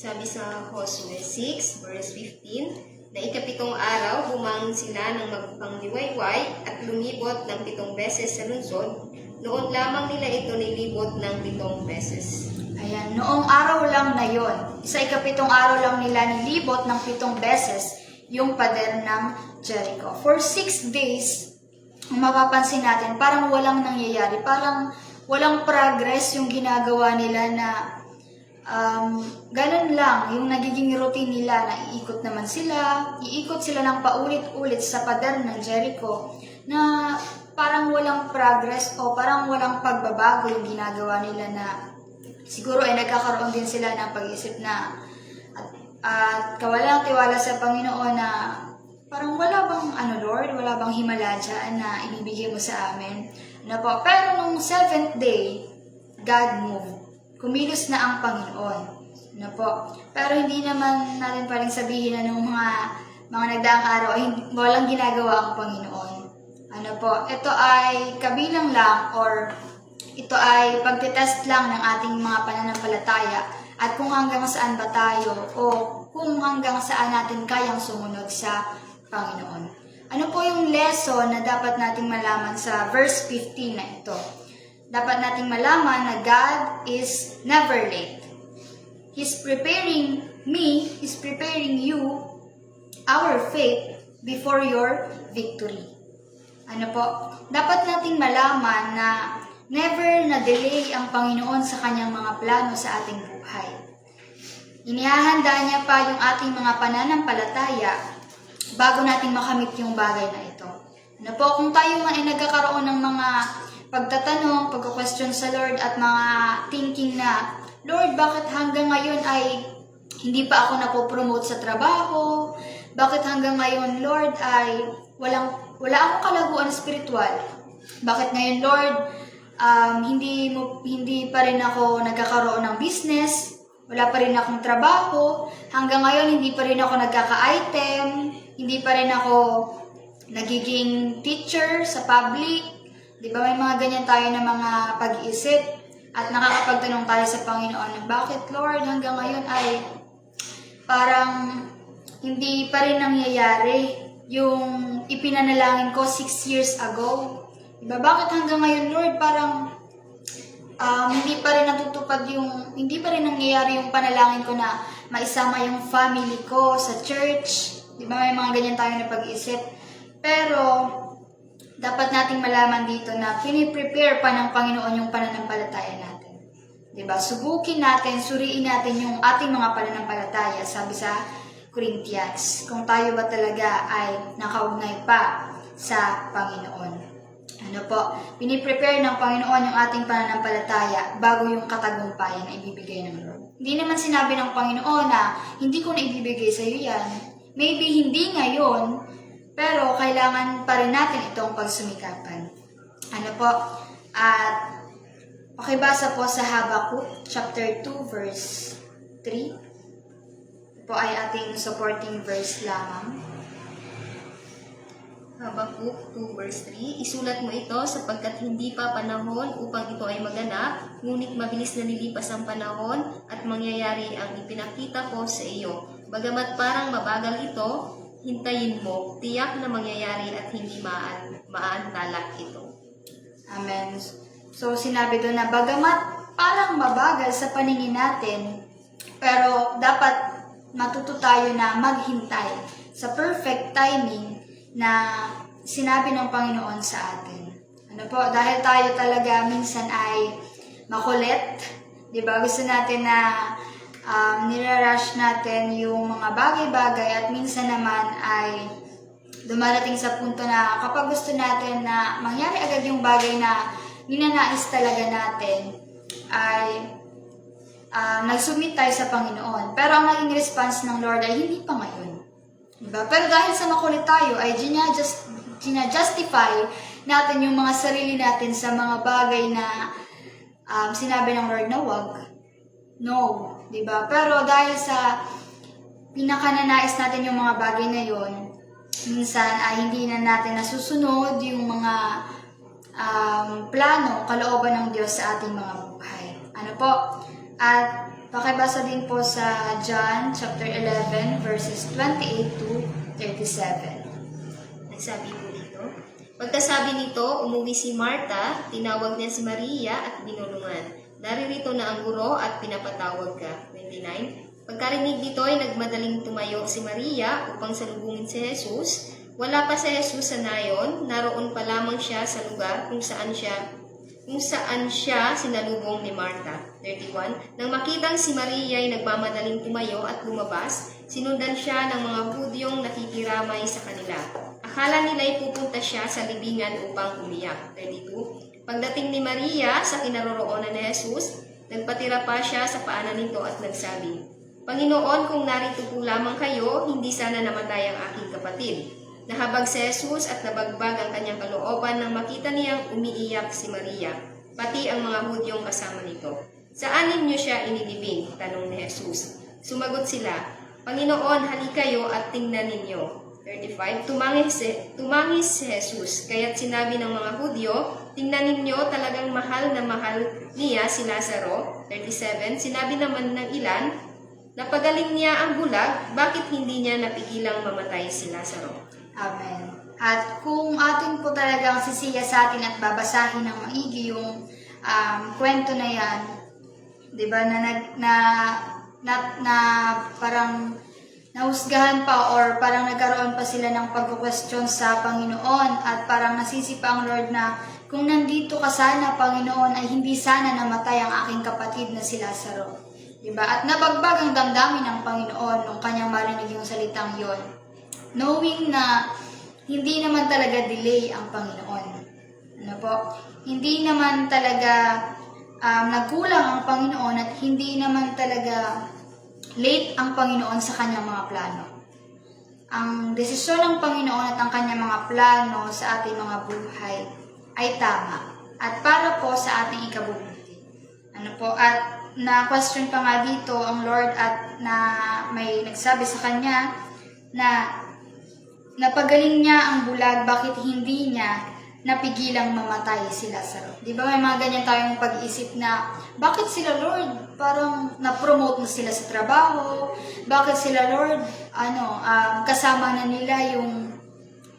Sabi sa Josue 6, verse 15, na ikapitong araw, bumangon sila ng magpangliwayway at lumibot ng 7 beses sa lungsod. Noon lamang nila ito nilibot ng 7 beses. Ayan, noong araw lang na yon, sa ikapitong araw lang nila nilibot ng 7 beses yung pader ng Jericho. For 6 days, mapapansin natin, parang walang nangyayari, parang walang progress yung ginagawa nila na ganun lang, yung nagiging routine nila na iikot naman sila, iikot sila ng paulit-ulit sa pader ng Jericho na parang walang progress o parang walang pagbabago yung ginagawa nila na siguro ay nagkakaroon din sila ng pag-isip na at kawalang tiwala sa Panginoon na parang wala bang Lord, wala bang himala dyan na ibibigay mo sa amin. Pero nung 7th day, God moved. Kumilos na ang Panginoon. Pero hindi naman natin pwedeng sabihin na nung mga nagdaang araw ay walang ginagawa ang Panginoon. Ito ay kabilang lang or ito ay pagtitest lang ng ating mga pananampalataya at kung hanggang saan ba tayo o kung hanggang saan natin kayang sumunod sa Panginoon. Ano po yung lesson na dapat nating malaman sa verse 15 na ito? Dapat nating malaman na God is never late. He's preparing me, He's preparing you, our faith, before your victory. Dapat nating malaman na never na-delay ang Panginoon sa kanyang mga plano sa ating buhay. Inihahanda niya pa yung ating mga pananampalataya bago nating makamit yung bagay na ito. Kung tayo man ay nagkakaroon ng mga pagtatanong, pagka-question sa Lord at mga thinking na, Lord, bakit hanggang ngayon ay hindi pa ako napopromote sa trabaho? Bakit hanggang ngayon, Lord, ay wala akong kalaguan spiritual? Bakit ngayon, Lord, hindi pa rin ako nagkakaroon ng business? Wala pa rin akong trabaho? Hanggang ngayon, hindi pa rin ako nagkaka-item? Hindi pa rin ako nagiging teacher sa public? Di ba may mga ganyan tayo na mga pag-iisip at nakakapagtanong tayo sa Panginoon, bakit Lord hanggang ngayon ay parang hindi pa rin nangyayari yung ipinanalangin ko 6 years ago? Di ba bakit hanggang ngayon Lord parang hindi pa rin nangyayari yung panalangin ko na maisama yung family ko sa church. Di ba may mga ganyan tayo na pag-iisip. Pero, dapat nating malaman dito na piniprepare pa ng Panginoon yung pananampalataya natin. Di ba? Subukin natin, suriin natin yung ating mga pananampalataya, sabi sa Corinthians, kung tayo ba talaga ay nakaugnay pa sa Panginoon. Ano po, piniprepare ng Panginoon yung ating pananampalataya bago yung katagumpayan na ibibigay ng Lord. Hindi naman sinabi ng Panginoon na hindi ko na ibibigay sa iyo yan. Maybe hindi ngayon, pero kailangan pa rin natin itong pagsumikapan. Ano po, at pakibasa po sa Habakkuk chapter 2 verse 3. Po ay ating supporting verse lamang. Habakuk 2 verse 3, isulat mo ito sapagkat hindi pa panahon upang ito ay maganap, ngunit mabilis na lilipas ang panahon at mangyayari ang ipinakita ko sa iyo. Bagamat parang mabagal ito, hintayin mo, tiyak na mangyayari at hindi maantala ito. Amen. So sinabi doon na bagamat parang mabagal sa paningin natin, pero dapat matuto tayo na maghintay sa perfect timing na sinabi ng Panginoon sa atin. Ano po, dahil tayo talaga minsan ay makulit, di ba? Gusto natin na nirarush natin yung mga bagay-bagay at minsan naman ay dumarating sa punto na kapag gusto natin na mangyari agad yung bagay na ninanais talaga natin, ay nagsubmit tayo sa Panginoon. Pero ang naging response ng Lord ay hindi pa ngayon. Diba? Pero dahil sa makulit tayo, ay ginajustify natin yung mga sarili natin sa mga bagay na sinabi ng Lord na wag. No. Diba? Pero dahil sa pinakananais natin yung mga bagay na yon, minsan ay hindi na natin nasusunod yung mga plano, kalooban ng Diyos sa ating mga buhay. Ano po? At pakibasa din po sa John chapter 11 verses 28 to 37. Nagsabi po dito, pagkasabi nito, umuwi si Marta, tinawag niya si Maria at binulungan. Naririto na ang guro at pinapatawag ka. 29. Pagkarinig dito ay nagmadaling tumayo si Maria upang salubungin si Jesus. Wala pa si Jesus sa nayon, naroon pa lamang siya sa lugar kung saan siya sinalubong ni Marta. 31. Nang makitang si Maria ay nagmamadaling tumayo at lumabas, sinundan siya ng mga Hudyong nakikiramay sa kanila. Akala nila ay pupunta siya sa libingan upang umiyak. 32. Pagdating ni Maria sa kinaroroonan ni Jesus, nagpatira pa siya sa paanan nito at nagsabi, Panginoon, kung narito po lamang kayo, hindi sana namatay ang aking kapatid. Nahabag si Jesus at nabagbag ang kanyang kalooban nang makita niyang umiiyak si Maria, pati ang mga Hudyong kasama nito. Saan ninyo siya inilibing? Tanong ni Jesus. Sumagot sila, Panginoon, halikayo at tingnan ninyo. 35. Tumangis si Jesus, kaya't sinabi ng mga Hudyo, tingnan ninyo, talagang mahal na mahal niya si Lazaro. 37. Sinabi naman ng ilan, napagaling niya ang bulag, bakit hindi niya napigilang mamatay si Lazaro? Amen. At kung atin po talagang sisiya sa atin at babasahin ng maigi yung kwento na yan, di ba, na parang nahusgahan pa or parang nagkaroon pa sila ng pag-question sa Panginoon at parang nasisipa ang Lord na kung nandito ka sana, Panginoon, ay hindi sana namatay ang aking kapatid na si Lazaro. Diba? At nabagbag ang damdamin ng Panginoon nung kanyang marinig yung salitang yon, knowing na hindi naman talaga delay ang Panginoon. Ano po? Hindi naman talaga nagkulang ang Panginoon at hindi naman talaga late ang Panginoon sa kanyang mga plano. Ang desisyon ng Panginoon at ang kanyang mga plano sa ating mga buhay ay tama at para po sa ating ikabubuti. Ano po? At na-question pa nga dito ang Lord at na may nagsabi sa kanya na napagaling niya ang bulag, bakit hindi niya napigilang mamatay si Lazaro. Di ba may mga ganyan tayong pag-isip na bakit sila Lord parang na-promote na sila sa trabaho, bakit sila Lord kasama na nila yung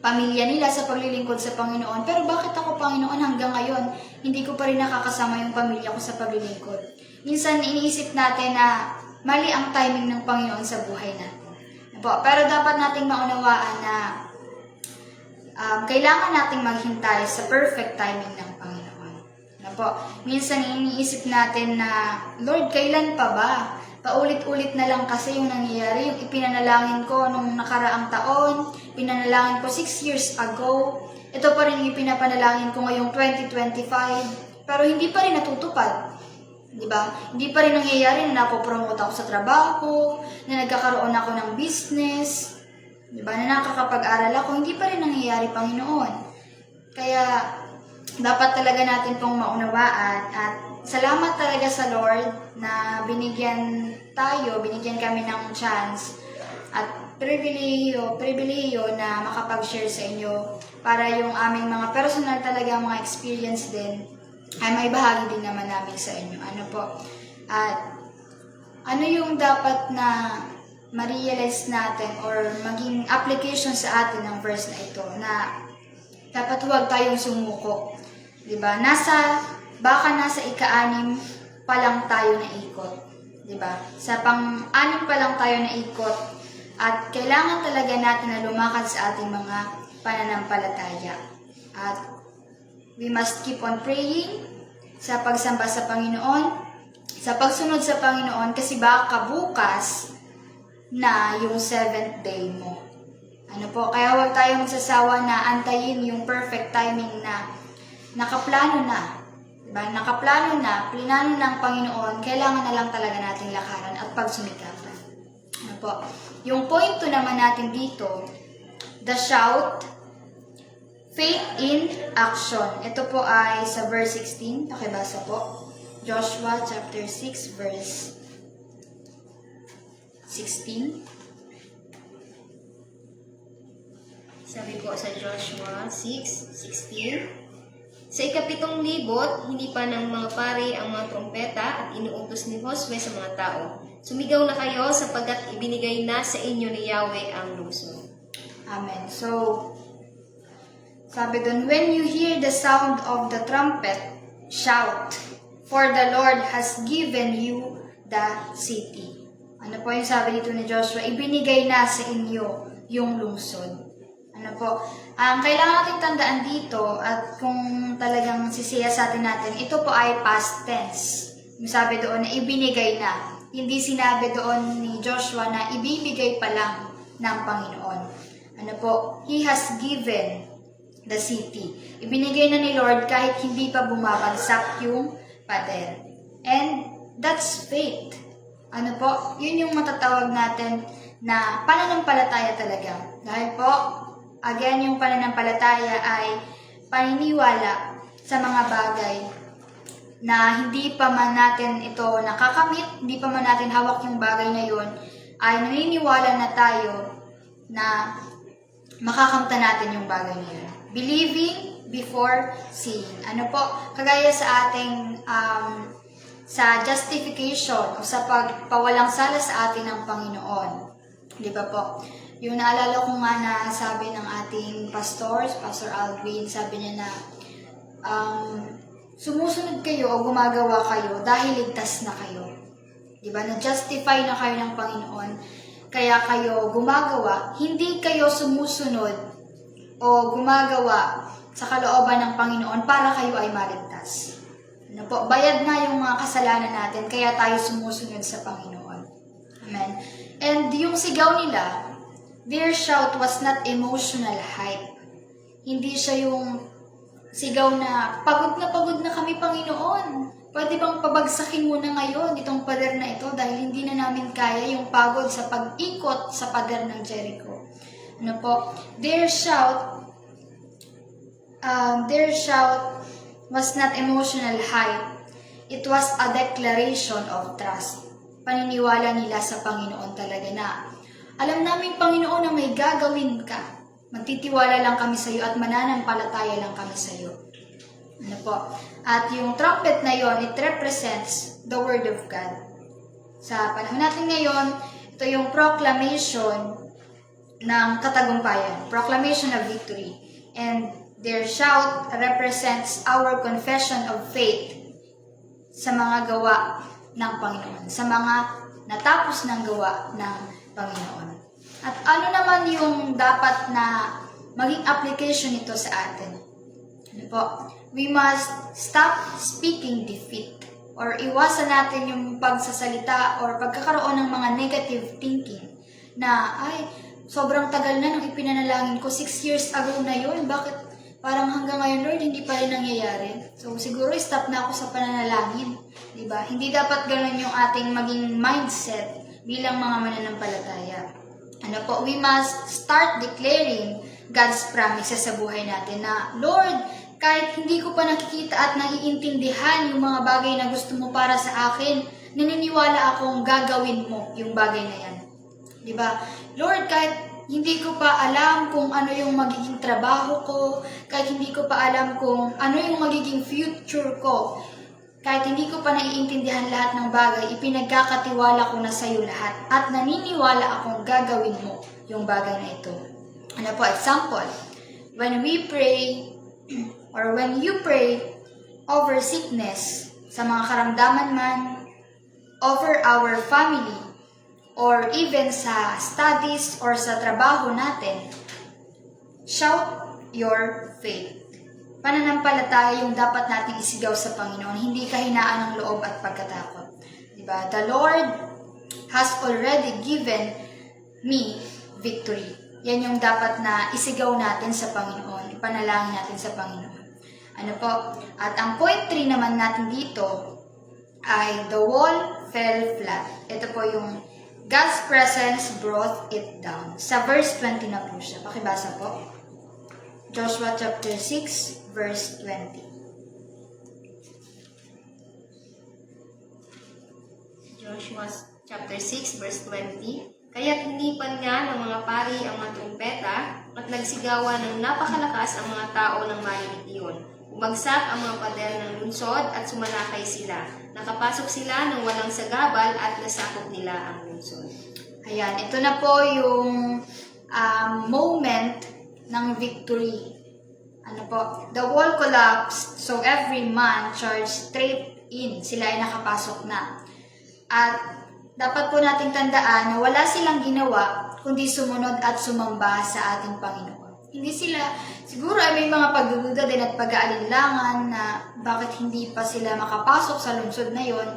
pamilya nila sa paglilingkod sa Panginoon. Pero bakit ako, Panginoon, hanggang ngayon, hindi ko pa rin nakakasama yung pamilya ko sa paglilingkod? Minsan, iniisip natin na mali ang timing ng Panginoon sa buhay natin. Pero dapat nating maunawaan na kailangan nating maghintay sa perfect timing ng Panginoon. Minsan, iniisip natin na, Lord, kailan pa ba? Paulit-ulit na lang kasi yung nangyayari. Yung ipinanalangin ko nung nakaraang taon, pinanalangin ko 6 years ago. Ito pa rin yung pinapanalangin ko ngayong 2025. Pero hindi pa rin natutupad. Diba? Hindi pa rin nangyayari na napopromote ako sa trabaho, na nagkakaroon ako ng business, diba? Na nakakapag-aral ako. Hindi pa rin nangyayari, Panginoon. Kaya, dapat talaga natin pong maunawaan at salamat talaga sa Lord na binigyan kami ng chance at pribilehiyo na makapag-share sa inyo para yung aming mga personal talaga mga experience din ay may bahagi din naman namin sa inyo. At ano yung dapat na ma-realize natin or maging application sa atin ng verse na ito na dapat huwag tayong sumuko. Diba? Baka nasa ika-6 pa lang tayo na ikot. Diba? Sa pang-6 pa lang tayo na ikot at kailangan talaga natin na lumakad sa ating mga pananampalataya. At we must keep on praying sa pagsamba sa Panginoon, sa pagsunod sa Panginoon kasi baka bukas na yung 7th day mo. Kaya huwag tayo magsasawa na antayin yung perfect timing na nakaplano na. Diba? Nakaplano na, plinano ng Panginoon, kailangan na lang talaga nating lakaran at pagsumikapan. Yung point 2 naman natin dito, the shout, faith in action. Ito po ay sa verse 16, pakibasa po. Joshua chapter 6 verse 16. Sabi po sa Joshua 6:16, sa ika-7 libot, hindi pa ng mga pari ang mga trompeta at inuutos ni Josue sa mga tao. Sumigaw na kayo sapagkat ibinigay na sa inyo ni Yahweh ang lungsod. Amen. So, sabi dun, when you hear the sound of the trumpet, shout, for the Lord has given you the city. Ano po yung sabi dito ni Joshua? Ibinigay na sa inyo yung lungsod. Kailangan natin tandaan dito at kung talagang sisiyasatin natin, ito po ay past tense. Yung sabi doon na ibinigay na. Hindi sinabi doon ni Joshua na ibibigay pa lang ng Panginoon. He has given the city. Ibinigay na ni Lord kahit hindi pa bumabagsak yung pader. And that's faith. Yun yung matatawag natin na pananampalataya talaga. Dahil po, again, yung pananampalataya ay paniniwala sa mga bagay na hindi pa man natin ito nakakamit, hindi pa man natin hawak yung bagay na yun, ay naniniwala na tayo na makakamta natin yung bagay na yun. Believing before seeing. Kagaya sa ating sa justification o sa pagpawalang sala sa atin ng Panginoon. Di ba po? Yung naalala ko nga na sabi ng ating pastor, Pastor Aldwin, sabi niya na sumusunod kayo o gumagawa kayo dahil ligtas na kayo. Diba? Na-justify na kayo ng Panginoon. Kaya kayo gumagawa, hindi kayo sumusunod o gumagawa sa kalooban ng Panginoon para kayo ay maligtas. Bayad na yung mga kasalanan natin, kaya tayo sumusunod sa Panginoon. Amen. And yung sigaw nila, their shout was not emotional hype. Hindi siya yung sigaw na pagod na kami, Panginoon. Pwede bang pabagsakin mo na ngayon itong pader na ito dahil hindi na namin kaya yung pagod sa pag-ikot sa pader ng Jericho. Their shout was not emotional hype. It was a declaration of trust. Paniniwala nila sa Panginoon talaga na alam namin, Panginoon, na may gagawin ka. Magtitiwala lang kami sa iyo at mananampalataya lang kami sa iyo. At yung trumpet na yon, it represents the Word of God. Sa panahon natin ngayon, ito yung proclamation ng katagumpayan, proclamation of victory. And their shout represents our confession of faith sa mga gawa ng Panginoon, sa mga natapos ng gawa ng Panginoon. At ano naman yung dapat na maging application nito sa atin? Ano po? We must stop speaking defeat, or iwasan natin yung pagsasalita or pagkakaroon ng mga negative thinking na, ay, sobrang tagal na nung ipinanalangin ko, 6 years ago na yun, bakit parang hanggang ngayon, Lord, hindi pa rin nangyayari? So, siguro stop na ako sa pananalangin. Diba? Hindi dapat ganun yung ating maging mindset bilang mga mananampalataya. Ano po? We must start declaring God's promises sa buhay natin na, Lord, kahit hindi ko pa nakikita at naiintindihan yung mga bagay na gusto mo para sa akin, naniniwala akong gagawin mo yung bagay na yan. Diba? Lord, kahit hindi ko pa alam kung ano yung magiging trabaho ko, kahit hindi ko pa alam kung ano yung magiging future ko, kahit hindi ko pa naiintindihan lahat ng bagay, ipinagkakatiwala ko na sa iyo lahat at naniniwala akong gagawin mo yung bagay na ito. Ano po, example, when we pray or when you pray over sickness, sa mga karamdaman man, over our family, or even sa studies or sa trabaho natin, shout your faith. Pananampalataya yung dapat nating isigaw sa Panginoon, hindi kahinaan ng loob at pagkatakot. Diba? The Lord has already given me victory. Yan yung dapat na isigaw natin sa Panginoon, ipanalangin natin sa Panginoon. Ano po? At ang point 3 naman natin dito ay the wall fell flat. Ito po yung God's presence brought it down. Sa verse 20 na po siya. Pakibasa po. Joshua chapter 6, verse 20. Joshua chapter 6, verse 20. Kaya't hinipan nga ng mga pari ang mga trumpeta at nagsigawan ng napakalakas ang mga tao ng marinig iyon. Umagsak ang mga pader ng lungsod at sumalakay sila. Nakapasok sila ng walang sagabal at nasakop nila ang lungsod. Ayan, ito na po yung moment ng victory. Ano po? The wall collapsed, so every man charged straight in. Sila ay nakapasok na. At dapat po nating tandaan na wala silang ginawa kundi sumunod at sumamba sa ating Panginoon. Hindi sila, siguro ay may mga pagdududa din at pag-aalinlangan na bakit hindi pa sila makapasok sa lungsod na yon.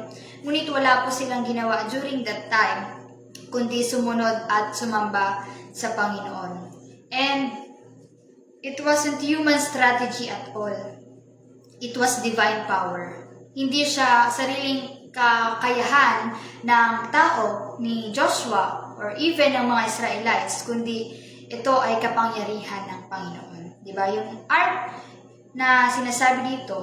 Ngunit wala po silang ginawa during that time kundi sumunod at sumamba sa Panginoon. And it wasn't human strategy at all. It was divine power. Hindi siya sariling kakayahan ng tao ni Joshua or even ng mga Israelites, kundi ito ay kapangyarihan ng Panginoon. Diba? Yung ark na sinasabi dito,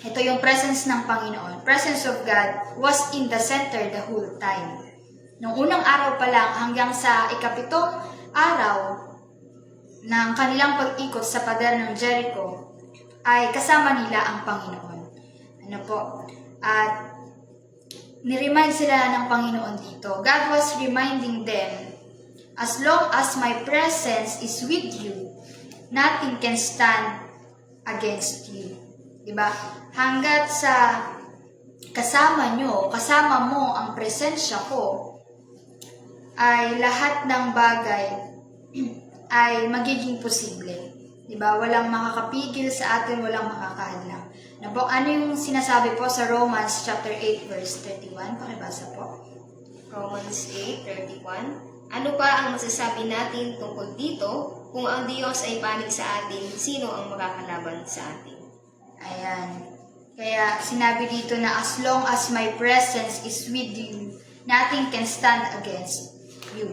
ito yung presence ng Panginoon. Presence of God was in the center the whole time. Nung unang araw pa lang hanggang sa ikapitong araw ng kanilang pag-ikot sa pader ng Jericho, ay kasama nila ang Panginoon. Ano po? At niremind sila ng Panginoon dito. God was reminding them, as long as my presence is with you, nothing can stand against you. Diba? Hanggat sa kasama mo ang presensya ko, ay lahat ng bagay ay magiging posible. Diba? Walang makakapigil sa atin, walang makakahadlang. Ano yung sinasabi po sa Romans chapter 8 verse 31? Pakibasa po. Romans 8:31. Ano pa ang masasabi natin tungkol dito? Kung ang Diyos ay panig sa atin, sino ang makakalaban sa atin? Ayan. Kaya sinabi dito na as long as my presence is with you, nothing can stand against you.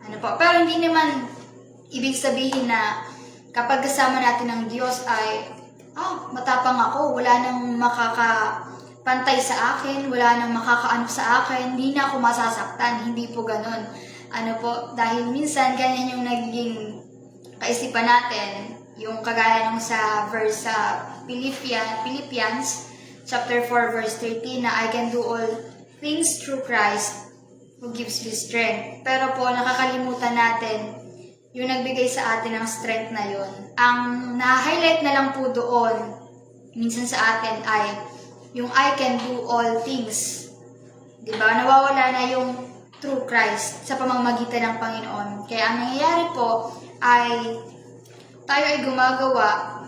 Ano po? Pero hindi naman ibig sabihin na kapag kasama natin ang Diyos ay matapang ako, wala nang makakapantay sa akin, wala nang makakaano sa akin, hindi na ako masasaktan, hindi po ganun. Ano po, dahil minsan ganyan yung naging kaisipan natin, yung kagaya nung sa verse sa Philippians chapter 4 verse 13 na I can do all things through Christ who gives me strength. Pero po, nakakalimutan natin yung nagbigay sa atin ng strength na yun. Ang na-highlight na lang po doon, minsan sa atin ay yung I can do all things. Diba? Nawawala na yung true Christ sa pamamagitan ng Panginoon. Kaya ang nangyayari po ay tayo ay gumagawa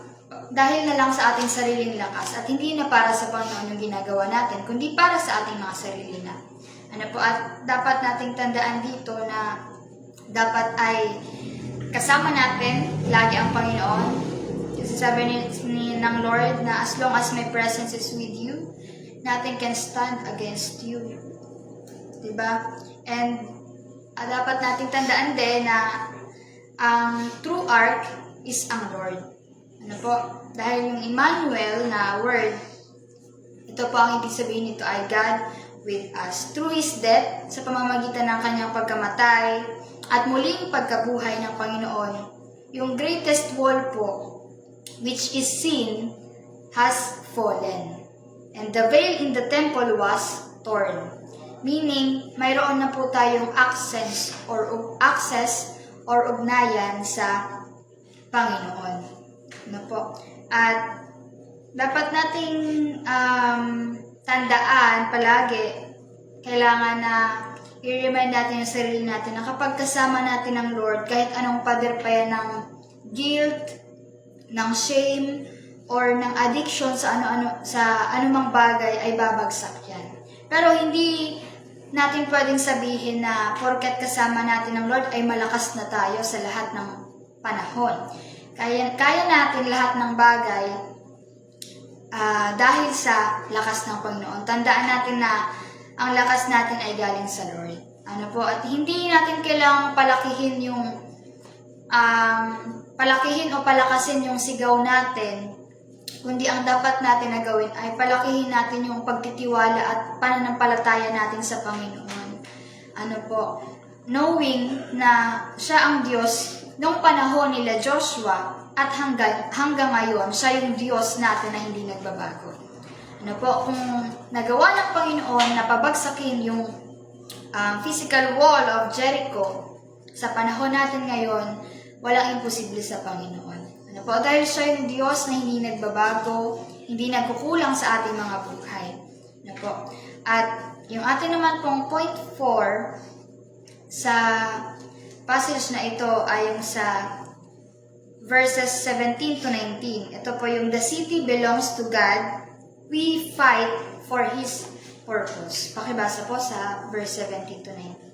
dahil na lang sa ating sariling lakas at hindi na para sa Panginoon yung ginagawa natin, kundi para sa ating mga sarili na. At dapat nating tandaan dito na dapat ay kasama natin lagi ang Panginoon. Kasi sabi ng Lord na as long as my presence is with you, nothing can stand against you. Diba? And dapat nating tandaan din na ang true ark is ang Lord. Dahil yung Emmanuel na word, ito po ang ibig sabihin nito ay God with us. Through His death, sa pamamagitan ng kanyang pagkamatay at muling pagkabuhay ng Panginoon, yung greatest wall po, which is sin, has fallen. And the veil in the temple was torn. Meaning, mayroon na po tayong access or ugnayan sa Panginoon. At dapat nating tandaan palagi, kailangan na i-remind natin yung sarili natin na kapag kasama natin ng Lord, kahit anong pader pa yan ng guilt, ng shame, or ng addiction sa anumang bagay ay babagsak yan. Pero hindi natin pwedeng sabihin na porket kasama natin ng Lord ay malakas na tayo sa lahat ng panahon. Kaya natin lahat ng bagay dahil sa lakas ng Panginoon. Tandaan natin na ang lakas natin ay galing sa Lord. At hindi natin kailangang palakihin o palakasin yung sigaw natin, kundi ang dapat natin na gawin ay palakihin natin yung pagtitiwala at pananampalataya natin sa Panginoon. Knowing na siya ang Diyos noong panahon nila Joshua at hanggang ngayon, siya yung Diyos natin na hindi nagbabago. Kung nagawa ng Panginoon na pabagsakin yung physical wall of Jericho sa panahon natin ngayon, walang imposible sa Panginoon. Dahil siya yung Diyos na hindi nagbabago, hindi nagkukulang sa ating mga buhay. At yung ating naman pong point 4 sa passage na ito ay yung sa verses 17 to 19. Ito po yung the city belongs to God, we fight for His purpose. Pakibasa po sa verse 17 to 19.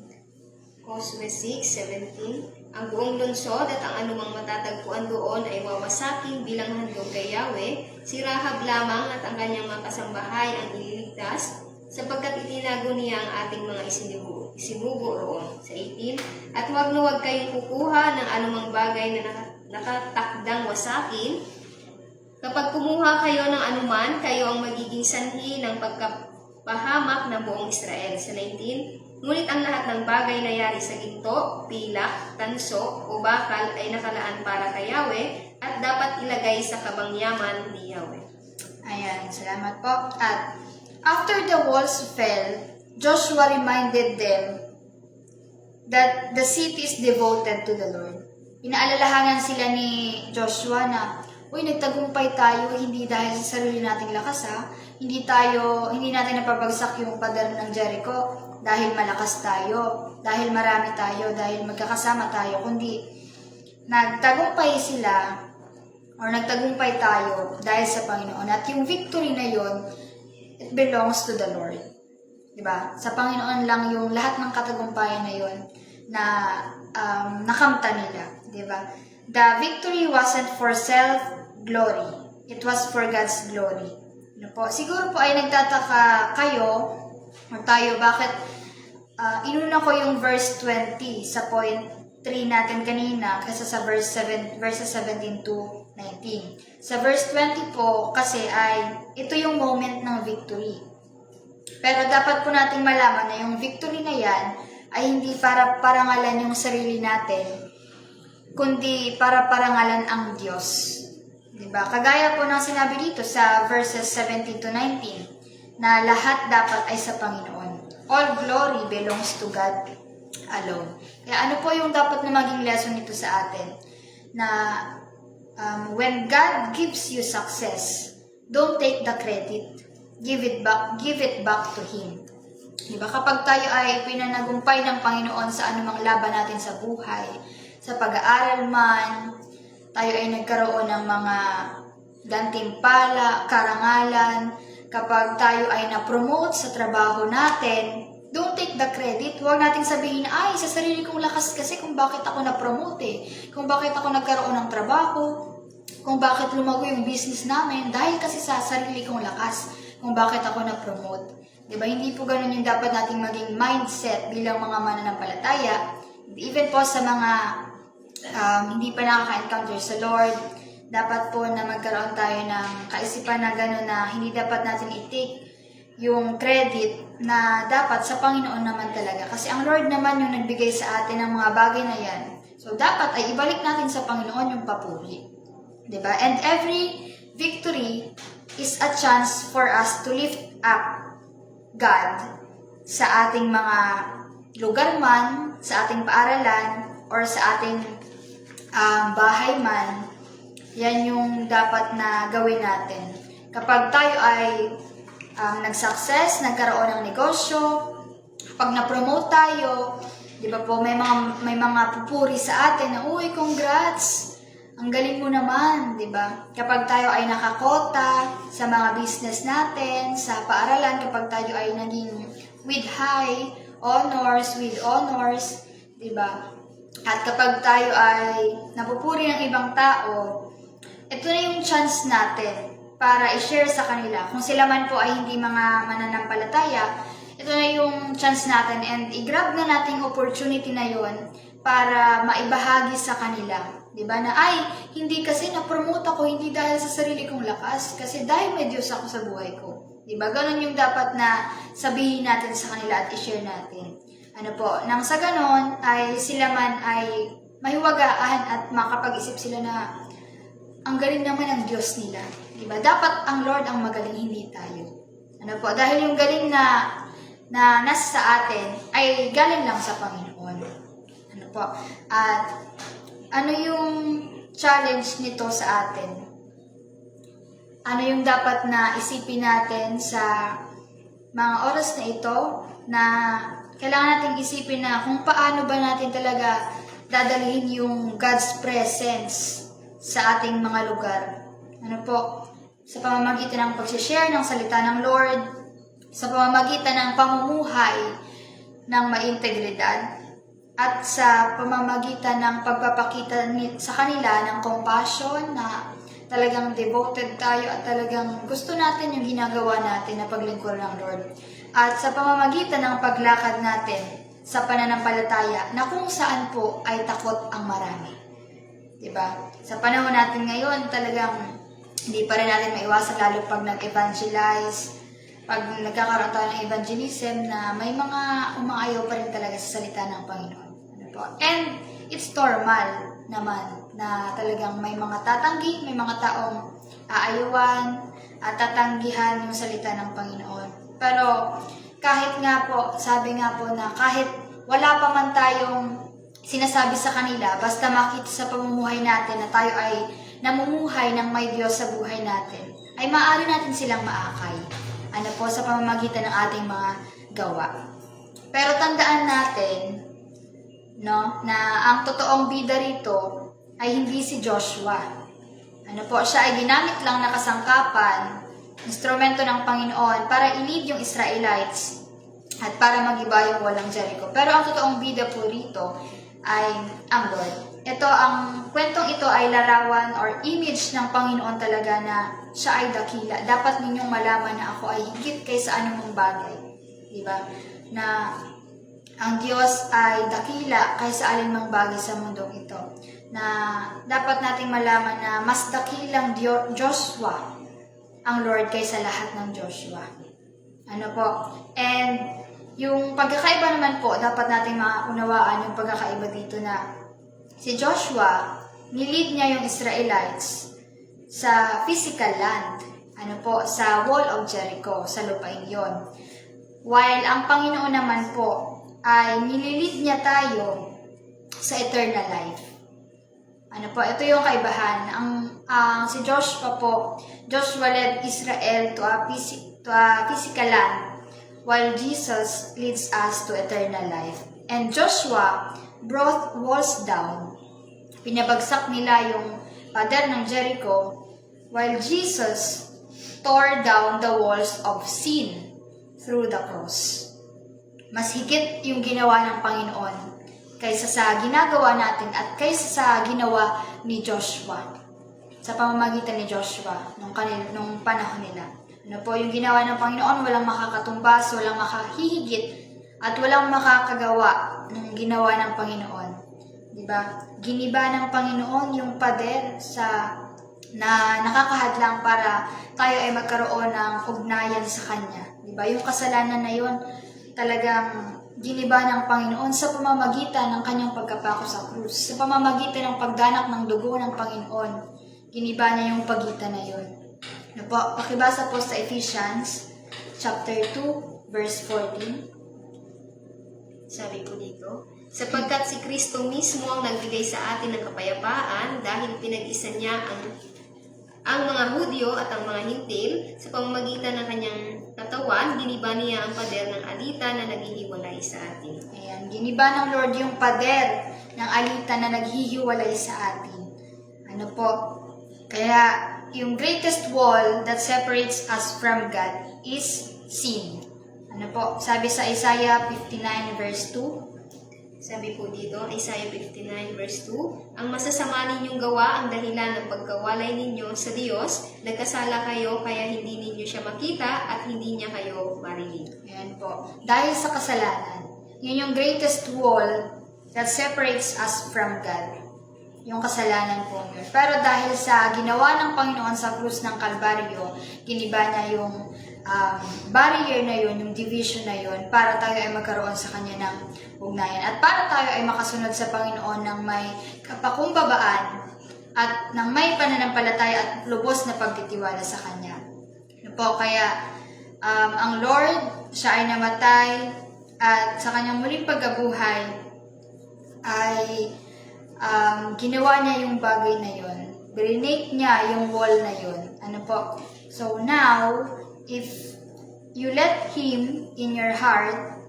Josue 6:17. Ang buong lungsod at ang anumang matatagpuan doon ay wawasakin bilang handog kay Yahweh. Si Rahab lamang at ang kanyang mga kasambahay ang ililigtas, sapagkat itinago niya ang ating mga isinugo roon. Sa 18. At huwag na huwag kayong kukuha ng anumang bagay na nakatakdang wasakin. Kapag kumuha kayo ng anuman, kayo ang magiging sanhi ng pagkapahamak ng buong Israel. Sa 19. Ngunit ang lahat ng bagay na yari sa ginto, pilak, tanso, o bakal ay nakalaan para kay Yahweh at dapat ilagay sa kabangyaman ni Yahweh. Ayan, salamat po. At after the walls fell, Joshua reminded them that the city is devoted to the Lord. Pinaalalahanan sila ni Joshua na, nagtagumpay tayo hindi dahil sa sarili nating lakas Hindi natin napabagsak yung pader ng Jericho dahil malakas tayo, dahil marami tayo, dahil magkakasama tayo, kundi nagtagumpay sila or nagtagumpay tayo dahil sa Panginoon. At yung victory na yun, it belongs to the Lord. Diba? Sa Panginoon lang yung lahat ng katagumpayan na yun na nakamta nila. Diba? The victory wasn't for self-glory. It was for God's glory. Siguro po ay nagtataka kayo o tayo bakit inuna ko yung verse 20 sa point 3 natin kanina kaysa sa verses 17 to 19. Sa verse 20 po kasi ay ito yung moment ng victory. Pero dapat po nating malaman na yung victory na yan ay hindi para parangalan yung sarili natin, kundi para parangalan ang Diyos. Diba? Kagaya po ng sinabi dito sa verses 17 to 19 na lahat dapat ay sa Panginoon. all glory belongs to God alone. Kaya ano po yung dapat na maging lesson nito sa atin? Na when God gives you success, don't take the credit. Give it back to Him. Diba? Kapag tayo ay pinanagumpay ng Panginoon sa anumang laban natin sa buhay, sa pag-aaral man, tayo ay nagkaroon ng mga gantimpala, karangalan, kapag tayo ay na-promote sa trabaho natin, don't take the credit. Huwag nating sabihin, ay, sa sarili kong lakas kasi kung bakit ako na-promote kung bakit ako nagkaroon ng trabaho, kung bakit lumago yung business namin, dahil kasi sa sarili kong lakas, kung bakit ako na-promote. Diba? Hindi po ganun yung dapat nating maging mindset bilang mga mananampalataya. Even po sa mga hindi pa nakaka-encounter sa Lord, dapat po na magkaroon tayo ng kaisipan na gano'n na hindi dapat natin i-take yung credit na dapat sa Panginoon naman talaga. Kasi ang Lord naman yung nagbigay sa atin ng mga bagay na yan. So, dapat ay ibalik natin sa Panginoon yung papuri. Diba? And every victory is a chance for us to lift up God sa ating mga lugar man, sa ating paaralan, or sa ating bahay man. Yan yung dapat na gawin natin. Kapag tayo ay nag-success, nagkaroon ng negosyo, pag na-promote tayo, di ba po, may mga pupuri sa atin na, uy, congrats! Ang galing mo naman, di ba? Kapag tayo ay nakakota sa mga business natin, sa paaralan, kapag tayo ay naging with high honors, with honors, di ba? At kapag tayo ay napupuri ng ibang tao, ito na yung chance natin para i-share sa kanila. Kung sila man po ay hindi mga mananampalataya, ito na yung chance natin and i-grab na natin opportunity na yon para maibahagi sa kanila. Diba? Na ay, hindi kasi na-promote ako, hindi dahil sa sarili kong lakas, kasi dahil may Diyos ako sa buhay ko. Diba? Ganon yung dapat na sabihin natin sa kanila at i-share natin. Ano po, nang sa ganon ay sila man ay mahiwagaan at makapag-isip sila na ang galing naman ng Diyos nila. Diba? Dapat ang Lord ang magaling, hindi tayo. Ano po, dahil yung galing na nasa sa atin ay galing lang sa Panginoon. Ano po, at ano yung challenge nito sa atin? Ano yung dapat na isipin natin sa mga oras na ito na kailangan natin isipin na kung paano ba natin talaga dadalhin yung God's presence sa ating mga lugar. Ano po? Sa pamamagitan ng pag-share ng salita ng Lord, sa pamamagitan ng pamumuhay ng maintegridad, at sa pamamagitan ng pagpapakita sa kanila ng compassion na talagang devoted tayo at talagang gusto natin yung ginagawa natin na paglingkod ng Lord. At sa pamamagitan ng paglakad natin sa pananampalataya na kung saan po ay takot ang marami. Diba? Sa panahon natin ngayon, talagang hindi pa rin natin maiwasan lalo pag nag-evangelize, pag nagkakaroon tayo ng evangelism na may mga umaayaw pa rin talaga sa salita ng Panginoon. And it's normal naman na talagang may mga tatanggi, may mga taong aayawan at tatanggihan yung salita ng Panginoon. Pero kahit nga po, sabi nga po na kahit wala pa man tayong sinasabi sa kanila, basta makita sa pamumuhay natin na tayo ay namumuhay ng may Diyos sa buhay natin, ay maaari natin silang maakay. Ano po, sa pamamagitan ng ating mga gawa. Pero tandaan natin, no, na ang totoong bida rito ay hindi si Joshua. Ano po, siya ay ginamit lang na kasangkapan, instrumento ng Panginoon para i-lead yung Israelites at para magiba yung walang Jericho. Pero ang totoong bida po rito ay ang Lord. Ang kwentong ito ay larawan or image ng Panginoon talaga na siya ay dakila. Dapat ninyong malaman na ako ay higit kaysa anumang bagay. Diba? Na ang Diyos ay dakila kaysa alinmang bagay sa mundong ito. Na dapat nating malaman na mas dakilang Joshua ang Lord kaysa lahat ng Joshua. Ano po? And yung pagkakaiba naman po, dapat nating maunawaan yung pagkakaiba dito na si Joshua, nilid niya yung Israelites sa physical land. Ano po? Sa wall of Jericho, sa lupain yon. While ang Panginoon naman po ay nililid niya tayo sa eternal life. Ano po, ito yung kaibahan. Si Joshua po, Joshua led Israel to a physical land, while Jesus leads us to eternal life. And Joshua brought walls down. Pinabagsak nila yung pader ng Jericho, while Jesus tore down the walls of sin through the cross. Mas higit yung ginawa ng Panginoon kaysa sa ginagawa natin at kaysa sa ginawa ni Joshua. Sa pamamagitan ni Joshua nung panahon nila. Ano po yung ginawa ng Panginoon? Walang makakatumbas, walang makahihigit, at walang makakagawa ng ginawa ng Panginoon. Diba? Giniba ng Panginoon yung pader na nakakahadlang para tayo ay magkaroon ng ugnayan sa Kanya. Diba? Yung kasalanan na yun, talagang giniba ng Panginoon sa pamamagitan ng Kanyang pagkapako sa krus. Sa pamamagitan ng pagdanak ng dugo ng Panginoon, giniba niya yung pagitan na yun. Ano po? Pakibasa po sa Ephesians chapter 2, verse 14. Sabi po dito, sapagkat si Kristo mismo ang nagbigay sa atin ng kapayapaan dahil pinag-isa niya ang mga Hudyo at ang mga Hintil sa pamamagitan ng kanyang katawan, giniba niya ang pader ng alitan na naghihiwalay sa atin. Ayan, giniba ng Lord yung pader ng alitan na naghihiwalay sa atin. Ano po? Kaya, yung greatest wall that separates us from God is sin. Ano po? Sabi sa Isaiah 59 verse 2. Sabi po dito, Isaiah 59 verse 2, ang masasama ninyong gawa ang dahilan ng pagkawalay ninyo sa Diyos, nagkasala kayo kaya hindi ninyo siya makita at hindi niya kayo marinig. Ayan po. Dahil sa kasalanan, yun yung greatest wall that separates us from God. Yung kasalanan po yun. Pero dahil sa ginawa ng Panginoon sa krus ng Kalbaryo, giniba niya yung barrier na yun, yung division na yun, para tayo ay magkaroon sa Kanya ng ugnayan. At para tayo ay makasunod sa Panginoon ng may kapakumbabaan at ng may pananampalataya at lubos na pagtitiwala sa Kanya. Ano po, kaya ang Lord, siya ay namatay at sa Kanyang muling pagkabuhay ay ginawa niya yung bagay na yun. Brinake niya yung wall na yun. Ano po? So now, if you let Him in your heart,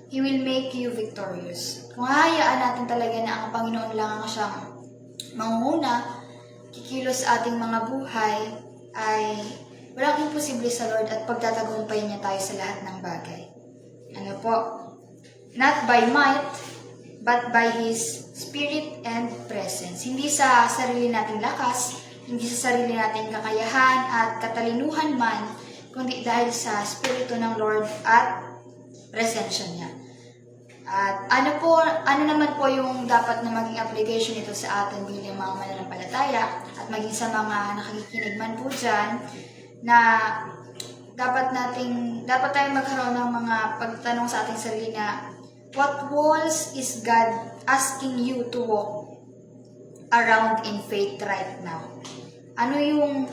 He will make you victorious. Kung hahayaan natin talaga na ang Panginoon lang ang siyang mangunguna, kikilos sa ating mga buhay, ay walang imposible sa Lord at pagtatagumpayin niya tayo sa lahat ng bagay. Ano po? Not by might, but by His Spirit and presence. Hindi sa sarili nating lakas, hindi sa sarili nating kakayahan at katalinuhan man, kundi dahil sa Espiritu ng Lord at presensya niya. At ano naman po yung dapat na maging application nito sa atin bilang mga mananampalataya at maging sa mga nakikinig man po dyan, na dapat tayong magkaroon ng mga pagtanong sa ating sarili na, what walls is God asking you to walk around in faith right now? Ano yung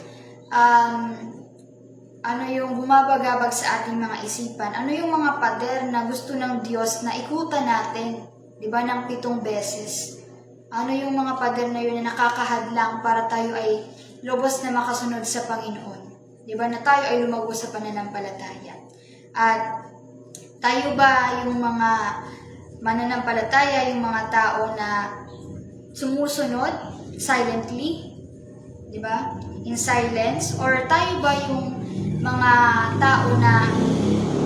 bumabagabag sa ating mga isipan? Ano yung mga pader na gusto ng Diyos na ikutan natin? Diba, ng 7 beses? Ano yung mga pader na yun na nakakahadlang para tayo ay lubos na makasunod sa Panginoon? Diba, na tayo ay lumago sa pananampalataya? At tayo ba yung mga mananampalataya, yung mga tao na sumusunod silently? Diba? In silence? Or tayo ba yung mga tao na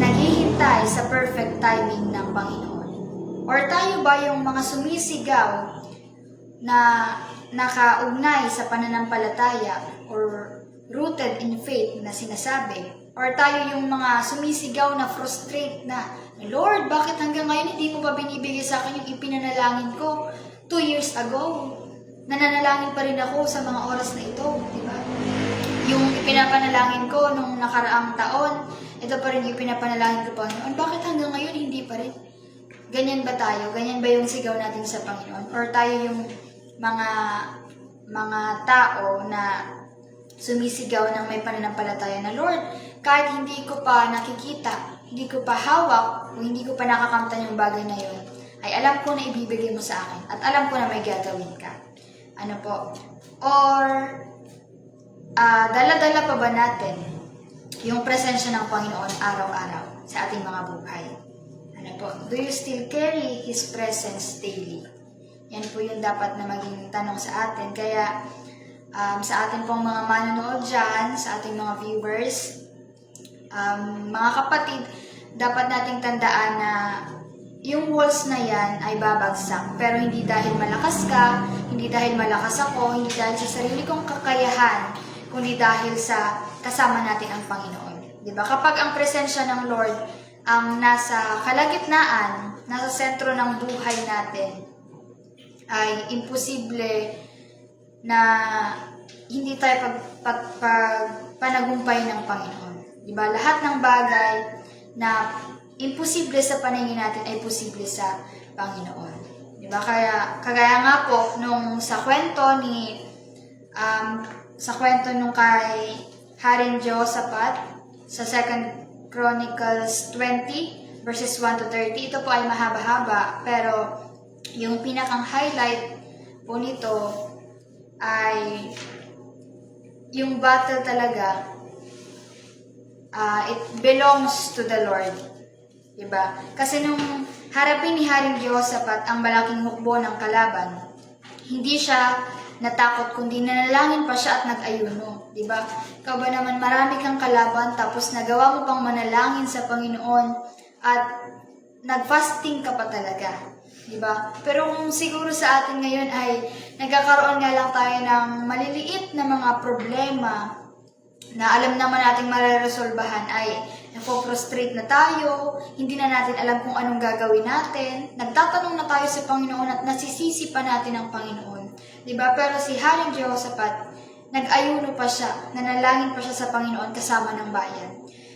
naghihintay sa perfect timing ng Panginoon? Or tayo ba yung mga sumisigaw na nakaugnay sa pananampalataya or rooted in faith na sinasabi? Or tayo yung mga sumisigaw na frustrate na, Lord, bakit hanggang ngayon hindi mo pa binibigay sa akin yung ipinanalangin ko 2 years ago? Nananalangin pa rin ako sa mga oras na ito, di ba? Yung ipinapanalangin ko nung nakaraang taon, ito pa rin yung pinapanalangin ko pa noon. Bakit hanggang ngayon hindi pa rin? Ganyan ba tayo? Ganyan ba yung sigaw natin sa Panginoon? Or tayo yung mga tao na sumisigaw ng may pananampalataya na, Lord, kahit hindi ko pa nakikita, hindi ko pa hawak, o hindi ko pa nakakamtan yung bagay na yun, ay alam ko na ibibigay mo sa akin at alam ko na may gagawin ka. Ano po? Or, dala-dala pa ba natin yung presensya ng Panginoon araw-araw sa ating mga buhay? Ano po? Do you still carry His presence daily? Yan po yung dapat na maging tanong sa atin. Kaya, sa ating pong mga manonood dyan, sa ating mga viewers, mga kapatid, dapat nating tandaan na yung walls na yan ay babagsak. Pero hindi dahil malakas ka, hindi dahil malakas ako, hindi dahil sa sarili kong kakayahan, kundi dahil sa kasama natin ang Panginoon. Diba? Kapag ang presensya ng Lord ang nasa kalagitnaan, nasa sentro ng buhay natin, ay imposible na hindi tayo panagumpay ng Panginoon. Diba? Lahat ng bagay na imposible sa paningin natin ay posible sa Panginoon. Diba? Kagaya nga po nung sa kwento nung kay Haring Jehoshaphat sa 2 Chronicles 20 verses 1 to 30, ito po ay mahaba-haba, pero yung pinakang highlight po nito ay yung battle talaga, it belongs to the Lord. Diba? Kasi nung harapin ni Haring Jehoshaphat ang malaking hukbo ng kalaban, hindi siya natakot, kundi nanalangin pa siya at nag-ayuno. Diba? Ikaw ba naman, marami kang kalaban, tapos nagawa mo pang manalangin sa Panginoon at nag-fasting ka pa talaga. Diba? Pero kung siguro sa atin ngayon ay nagkakaroon nga lang tayo ng maliliit na mga problema na alam naman nating mareresolbahan, ay napo-frustrate na tayo, hindi na natin alam kung anong gagawin natin, nagtatanong na tayo sa Panginoon at nasisisi pa natin ang Panginoon. Diba? Pero si Haring Jehoshaphat, nag-ayuno pa siya, nanalangin pa siya sa Panginoon kasama ng bayan.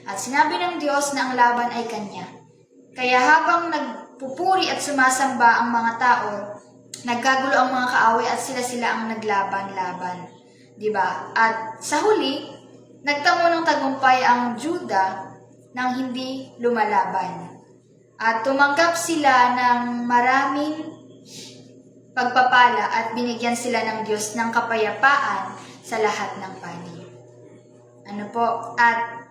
At sinabi ng Diyos na ang laban ay Kanya. Kaya habang nagpupuri at sumasamba ang mga tao, nagkagulo ang mga kaaway at sila ang naglaban-laban. Diba? At sa huli, nagtamo ng tagumpay ang Juda nang hindi lumalaban. At tumanggap sila ng maraming pagpapala at binigyan sila ng Diyos ng kapayapaan sa lahat ng panig. Ano po? At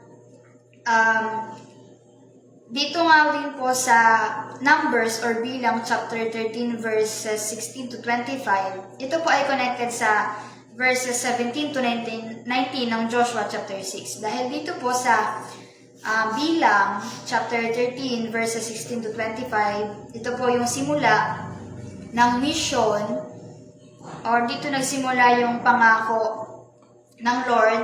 dito nga din po sa Numbers or Bilang chapter 13 verses 16 to 25, ito po ay connected sa verses 17 to 19 ng Joshua chapter 6. Dahil dito po sa Bilang chapter 13 verses 16 to 25, ito po yung simula ng mission, or dito nagsimula yung pangako ng Lord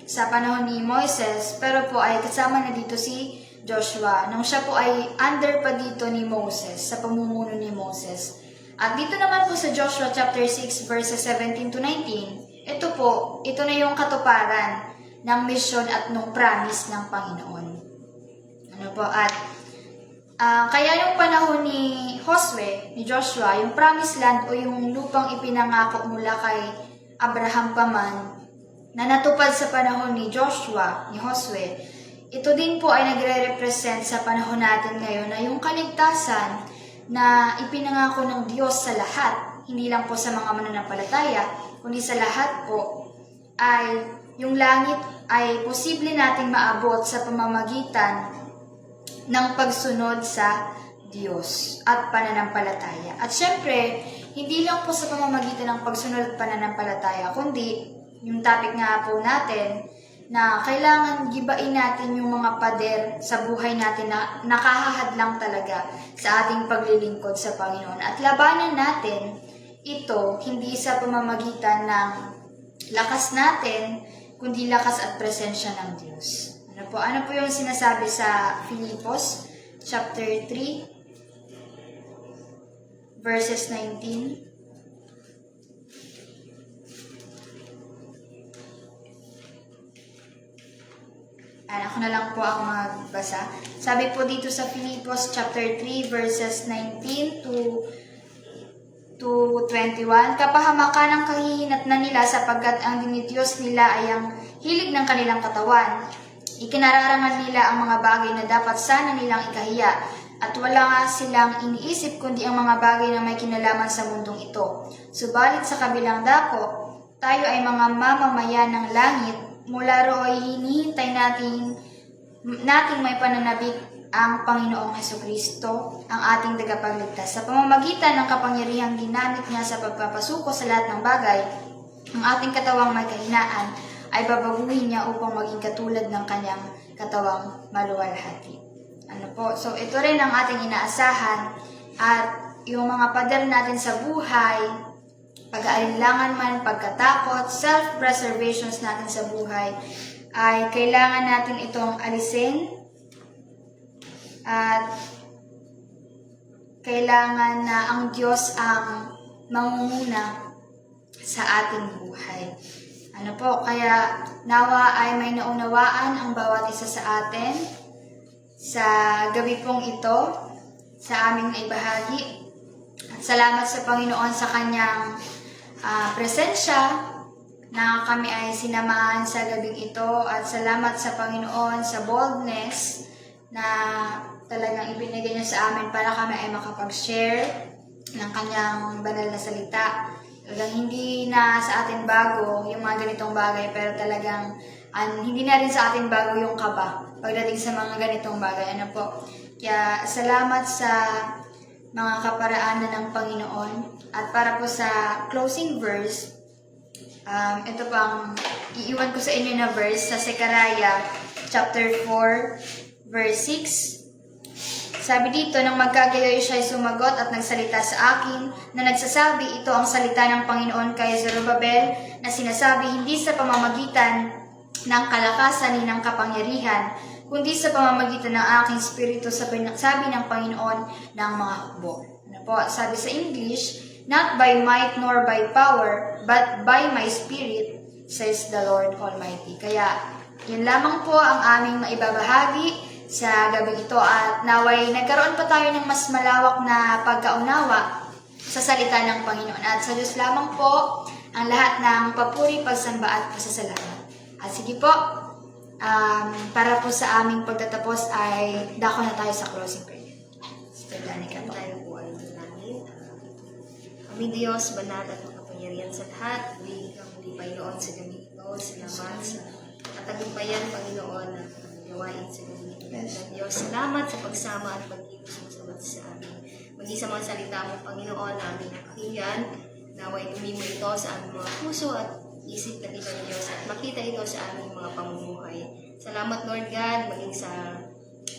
sa panahon ni Moises, pero po ay kasama na dito si Joshua, nang siya po ay under pa dito ni Moses, sa pamumuno ni Moses. At dito naman po sa Joshua chapter 6 verses 17 to 19, ito na yung katuparan ng mission at ng promise ng Panginoon. Ano po? At kaya yung panahon ni Joshua, yung promised land o yung lupang ipinangako mula kay Abraham pa man, na natupad sa panahon ni Josue, ito din po ay nagre-represent sa panahon natin ngayon na yung kaligtasan na ipinangako ng Diyos sa lahat, hindi lang po sa mga mananampalataya, kundi sa lahat po, ay yung langit ay posible nating maabot sa pamamagitan ng pagsunod sa Diyos at pananampalataya. At syempre, hindi lang po sa pamamagitan ng pagsunod at pananampalataya, kundi yung topic nga po natin na kailangan gibain natin yung mga pader sa buhay natin na nakahahadlang talaga sa ating paglilingkod sa Panginoon. At labanan natin ito hindi sa pamamagitan ng lakas natin, kundi lakas at presensya ng Diyos. Ano po yung sinasabi sa Filipos chapter 3 verses 19? Ako na lang po ang magbasa. Sabi po dito sa Filipos chapter 3 verses 19 to 21, kapahamakan ng kahihinatnan nila sapagkat ang dinidiyos nila ay ang hilig ng kanilang katawan. Ikinararangan nila ang mga bagay na dapat sana nilang ikahiya at wala silang iniisip kundi ang mga bagay na may kinalaman sa mundong ito. Subalit sa kabilang dako, tayo ay mga mamamayan ng langit. Mula ro'y hinihintay nating may pananabik ang Panginoong Hesukristo, ang ating tagapagligtas. Sa pamamagitan ng kapangyarihang ginamit niya sa pagpapasuko sa lahat ng bagay, ang ating katawang may kahinaan ay babaguhin niya upang maging katulad ng kanyang katawang maluwalhati. So ito rin ang ating inaasahan at yung mga pader natin sa buhay, pag-aalinlangan man, pagkatakot, self-preservations natin sa buhay, ay kailangan natin itong alisin at kailangan na ang Diyos ang mangunguna sa ating buhay. Kaya nawa ay may naunawaan ang bawat isa sa atin sa gabi pong ito, sa aming naibahagi. At salamat sa Panginoon sa kanyang presensya na kami ay sinamahan sa gabing ito. At salamat sa Panginoon sa boldness na talagang ibinigay niya sa amin para kami ay makapag-share ng kanyang banal na salita. Talagang hindi na sa atin bago yung mga ganitong bagay, pero talagang hindi na rin sa atin bago yung kaba pagdating sa mga ganitong bagay. Kaya salamat sa mga kaparaanan ng Panginoon. At para po sa closing verse, ito pang iiwan ko sa inyo na verse sa Zechariah chapter 4 verse 6. Sabi dito, nang magkagayoy siya ay sumagot at nagsalita sa akin na nagsasabi, ito ang salita ng Panginoon kay Zorobabel na sinasabi, hindi sa pamamagitan ng kalakasan ni ng kapangyarihan, kundi sa pamamagitan ng aking spirito, sabi ng Panginoon ng mga hukbo. Sabi sa English, not by might nor by power, but by my spirit, says the Lord Almighty. Kaya, yun lamang po ang aming maibabahagi sa gabi ito at naway nagkaroon pa tayo ng mas malawak na pagkaunawa sa salita ng Panginoon. At sa Diyos lamang po ang lahat ng papuri, pagsamba at pasasalamat. At sige po, para po sa aming pagtatapos ay dako na tayo sa closing prayer. Sister Danica po. Tayo po ay manalangin. Aming Diyos, banal at makapangyarihan sa lahat, huwag kang muli Panginoon sa gabi ito. Salamat sa katagumpayan, Panginoon, na gawain sa gabi ito. Diyos, salamat sa pagsama at pagkilos mo sa amin. Maging sa mga salita mo, Panginoon, na aming pakinggan, naway umimo ito sa aming mga puso at isip na ito, Diyos, at makita ito sa aming mga pamumuhay. Salamat, Lord God, maging sa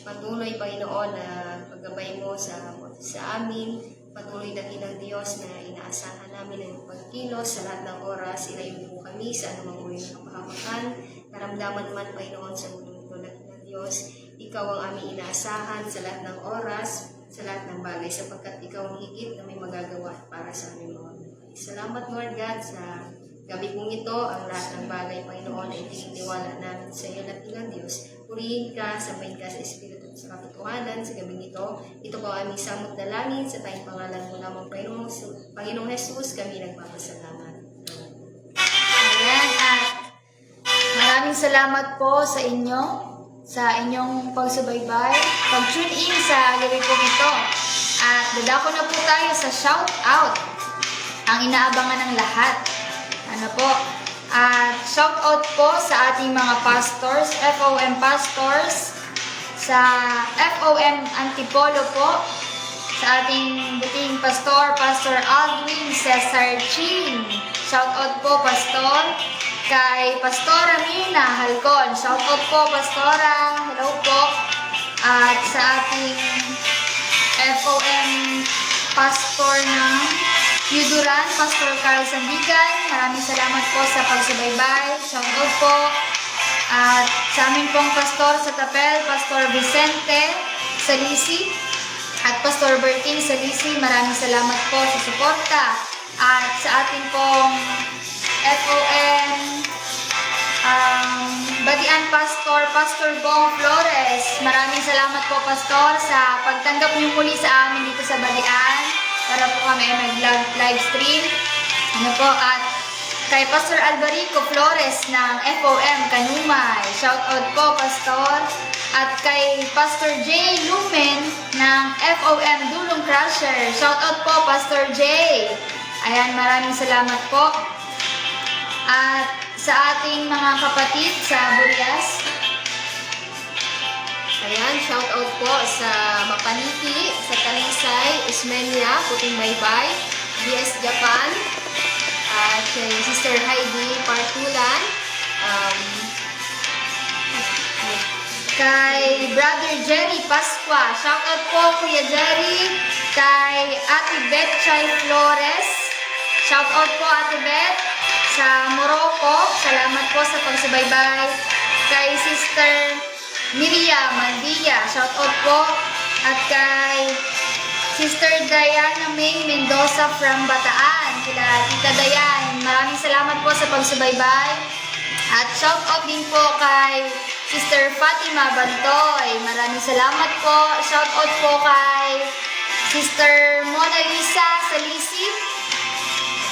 patuloy, Panginoon, na paggabay mo sa amin, patuloy na ng Diyos na inaasahan namin ang pagkilos sa lahat ng oras, ilayo mo kami sa anumang uri ng kapahamakan, naramdaman man, Panginoon, sa mundo ito ng Diyos. Ikaw ang aming inaasahan sa lahat ng oras, sa lahat ng bagay, sapagkat ikaw ang higit na may magagawa para sa aming mga buhay. Salamat, Lord God, sa gabi kong ito, ang lahat ng bagay, Panginoon, ay tinitiwala namin sa iyo na ng Diyos. Purihin ka, sabayin ka sa Espiritu at sa katotohanan sa gabing ito. Ito po ang aming samot na langit sa tayong pangalan mo lamang, Panginoong Jesus, kami nagpapasalamat. Ayan, at maraming salamat po sa inyo, sa inyong pagsubaybay, pag-tune in sa gabi po ito. At dadako na po tayo sa shout out, ang inaabangan ng lahat. At shout out po sa ating mga pastors, FOM pastors, sa FOM Antipolo po, sa ating buting pastor, Pastor Alvin Cesar Chin. Shout out po, Pastor. Kay Pastora Mina Halcon. Shout out po, Pastora. Hello po. At sa ating FOM pastor ng Yuduran, Pastor Carl Sandigan. Maraming salamat po sa pagsubaybay. Shout out po. At sa amin pong pastor sa Tapel, Pastor Vicente Salisi at Pastor Bertin Salisi. Maraming salamat po sa suporta. At sa ating pong FOM Badian Pastor, Pastor Bong Flores. Maraming salamat po, Pastor, sa pagtanggap niyo muli sa amin dito sa Badian para po kami ay mag-live stream. At Kay Pastor Albarico Flores ng FOM Kanumay. Shoutout po, Pastor. At kay Pastor J. Lumen ng FOM Dulong Crusher. Shoutout po, Pastor J. Ayan, maraming salamat po. At sa ating mga kapatid sa Burias. Ayan, shout out po sa Mapaniki, sa Talisay, Ismelia, Puting Baybay, BS Japan, at kay Sister Heidi Partulan, Kay Brother Jerry Pasqua. Shoutout po, Kuya Jerry. Kay Ate Betchay Flores. Shoutout po, Ate Bet. Sa Morocco. Salamat po sa pagsubaybay. Kay Sister Miriam Mandia. Shoutout po. At kay Sister Diana May Mendoza from Bataan. Kila Tita Dayan. Maraming salamat po sa pagsubaybay. At shoutout din po kay Sister Fatima Bantoy. Maraming salamat po. Shoutout po kay Sister Mona Lisa Salisi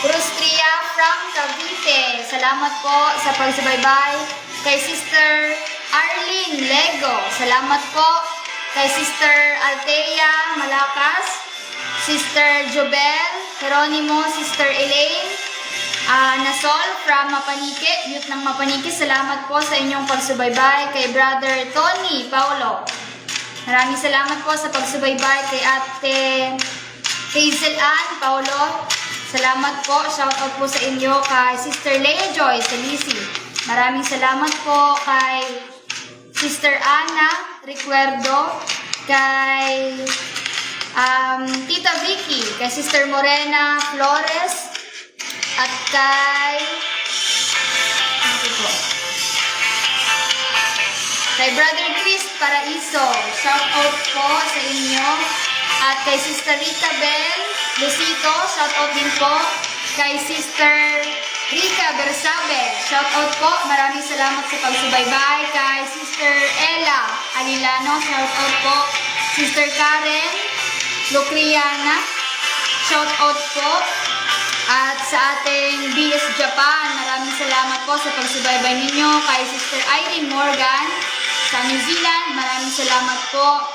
Rustria from Cavite. Salamat po sa pagsubaybay. Kay Sister Arlene Lego. Salamat po. Kay Sister Althea Malakas. Sister Jobel Geronimo. Sister Elaine Nasol from Mapaniki. Youth ng Mapaniki. Salamat po sa inyong pagsubaybay. Kay Brother Tony Paulo. Maraming salamat po sa pagsubaybay. Kay Ate Hazel Ann Paulo. Salamat po. Shoutout po sa inyo. Kay Sister Leia Joy Salisi. Maraming salamat po kay Sister Ana Recuerdo. Kay Tita Vicky. Kay Sister Morena Flores. At kay Brother Chris Paraiso. Shoutout po sa inyo. At kay Sister Rita Bell Lucito. Shoutout din po. Kay Sister Rica Bersabe. Shoutout po. Maraming salamat sa pagsubaybay. Kay Sister Ella Alilano. Shoutout po. Sister Karen Lucriana. Shoutout po. At sa ating BS Japan, maraming salamat po sa pagsubaybay ninyo. Kay Sister Irene Morgan sa New Zealand, maraming salamat po.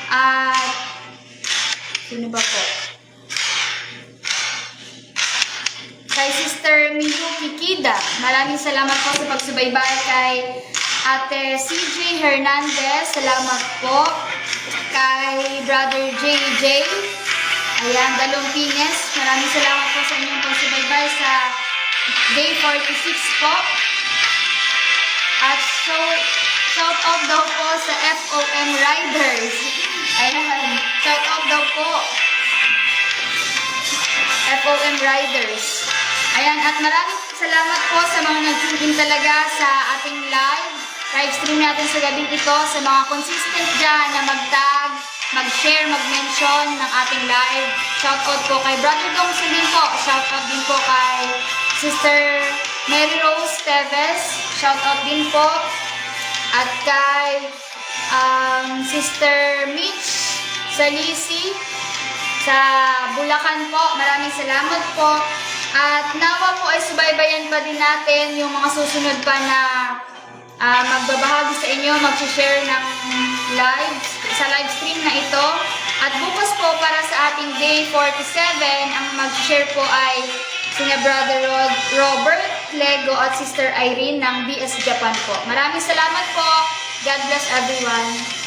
At sino ba po? Kay Sister Miyuki Kida, maraming salamat po sa pagsubaybay. Kay Ate CJ Hernandez, salamat po. Kay Brother JJ, ayan, Dalong Pines, maraming salamat po sa inyong pagsubaybay sa Day 46 po. At shout out daw po sa FOM Riders. Ayan, shout out daw po. FOM Riders. Ayan, at maraming salamat po sa mga nag-tune in talaga sa ating live stream natin sa gabing ito, sa mga consistent dyan na mag-tag, mag-share, mag-mention ng ating live. Shoutout po kay Brother Dong din po. Shoutout din po kay Sister Mary Rose Teves. Shoutout din po. At kay Sister Mitch Salisi sa Bulacan po. Maraming salamat po. At nawa po ay subaybayan pa din natin yung mga susunod pa na magbabahagi sa inyo, mag-share ng sa live stream na ito. At bukas po para sa ating Day 47, ang mag-share po ay sina Brother Robert Lego at Sister Irene ng BS Japan po. Maraming salamat po. God bless everyone.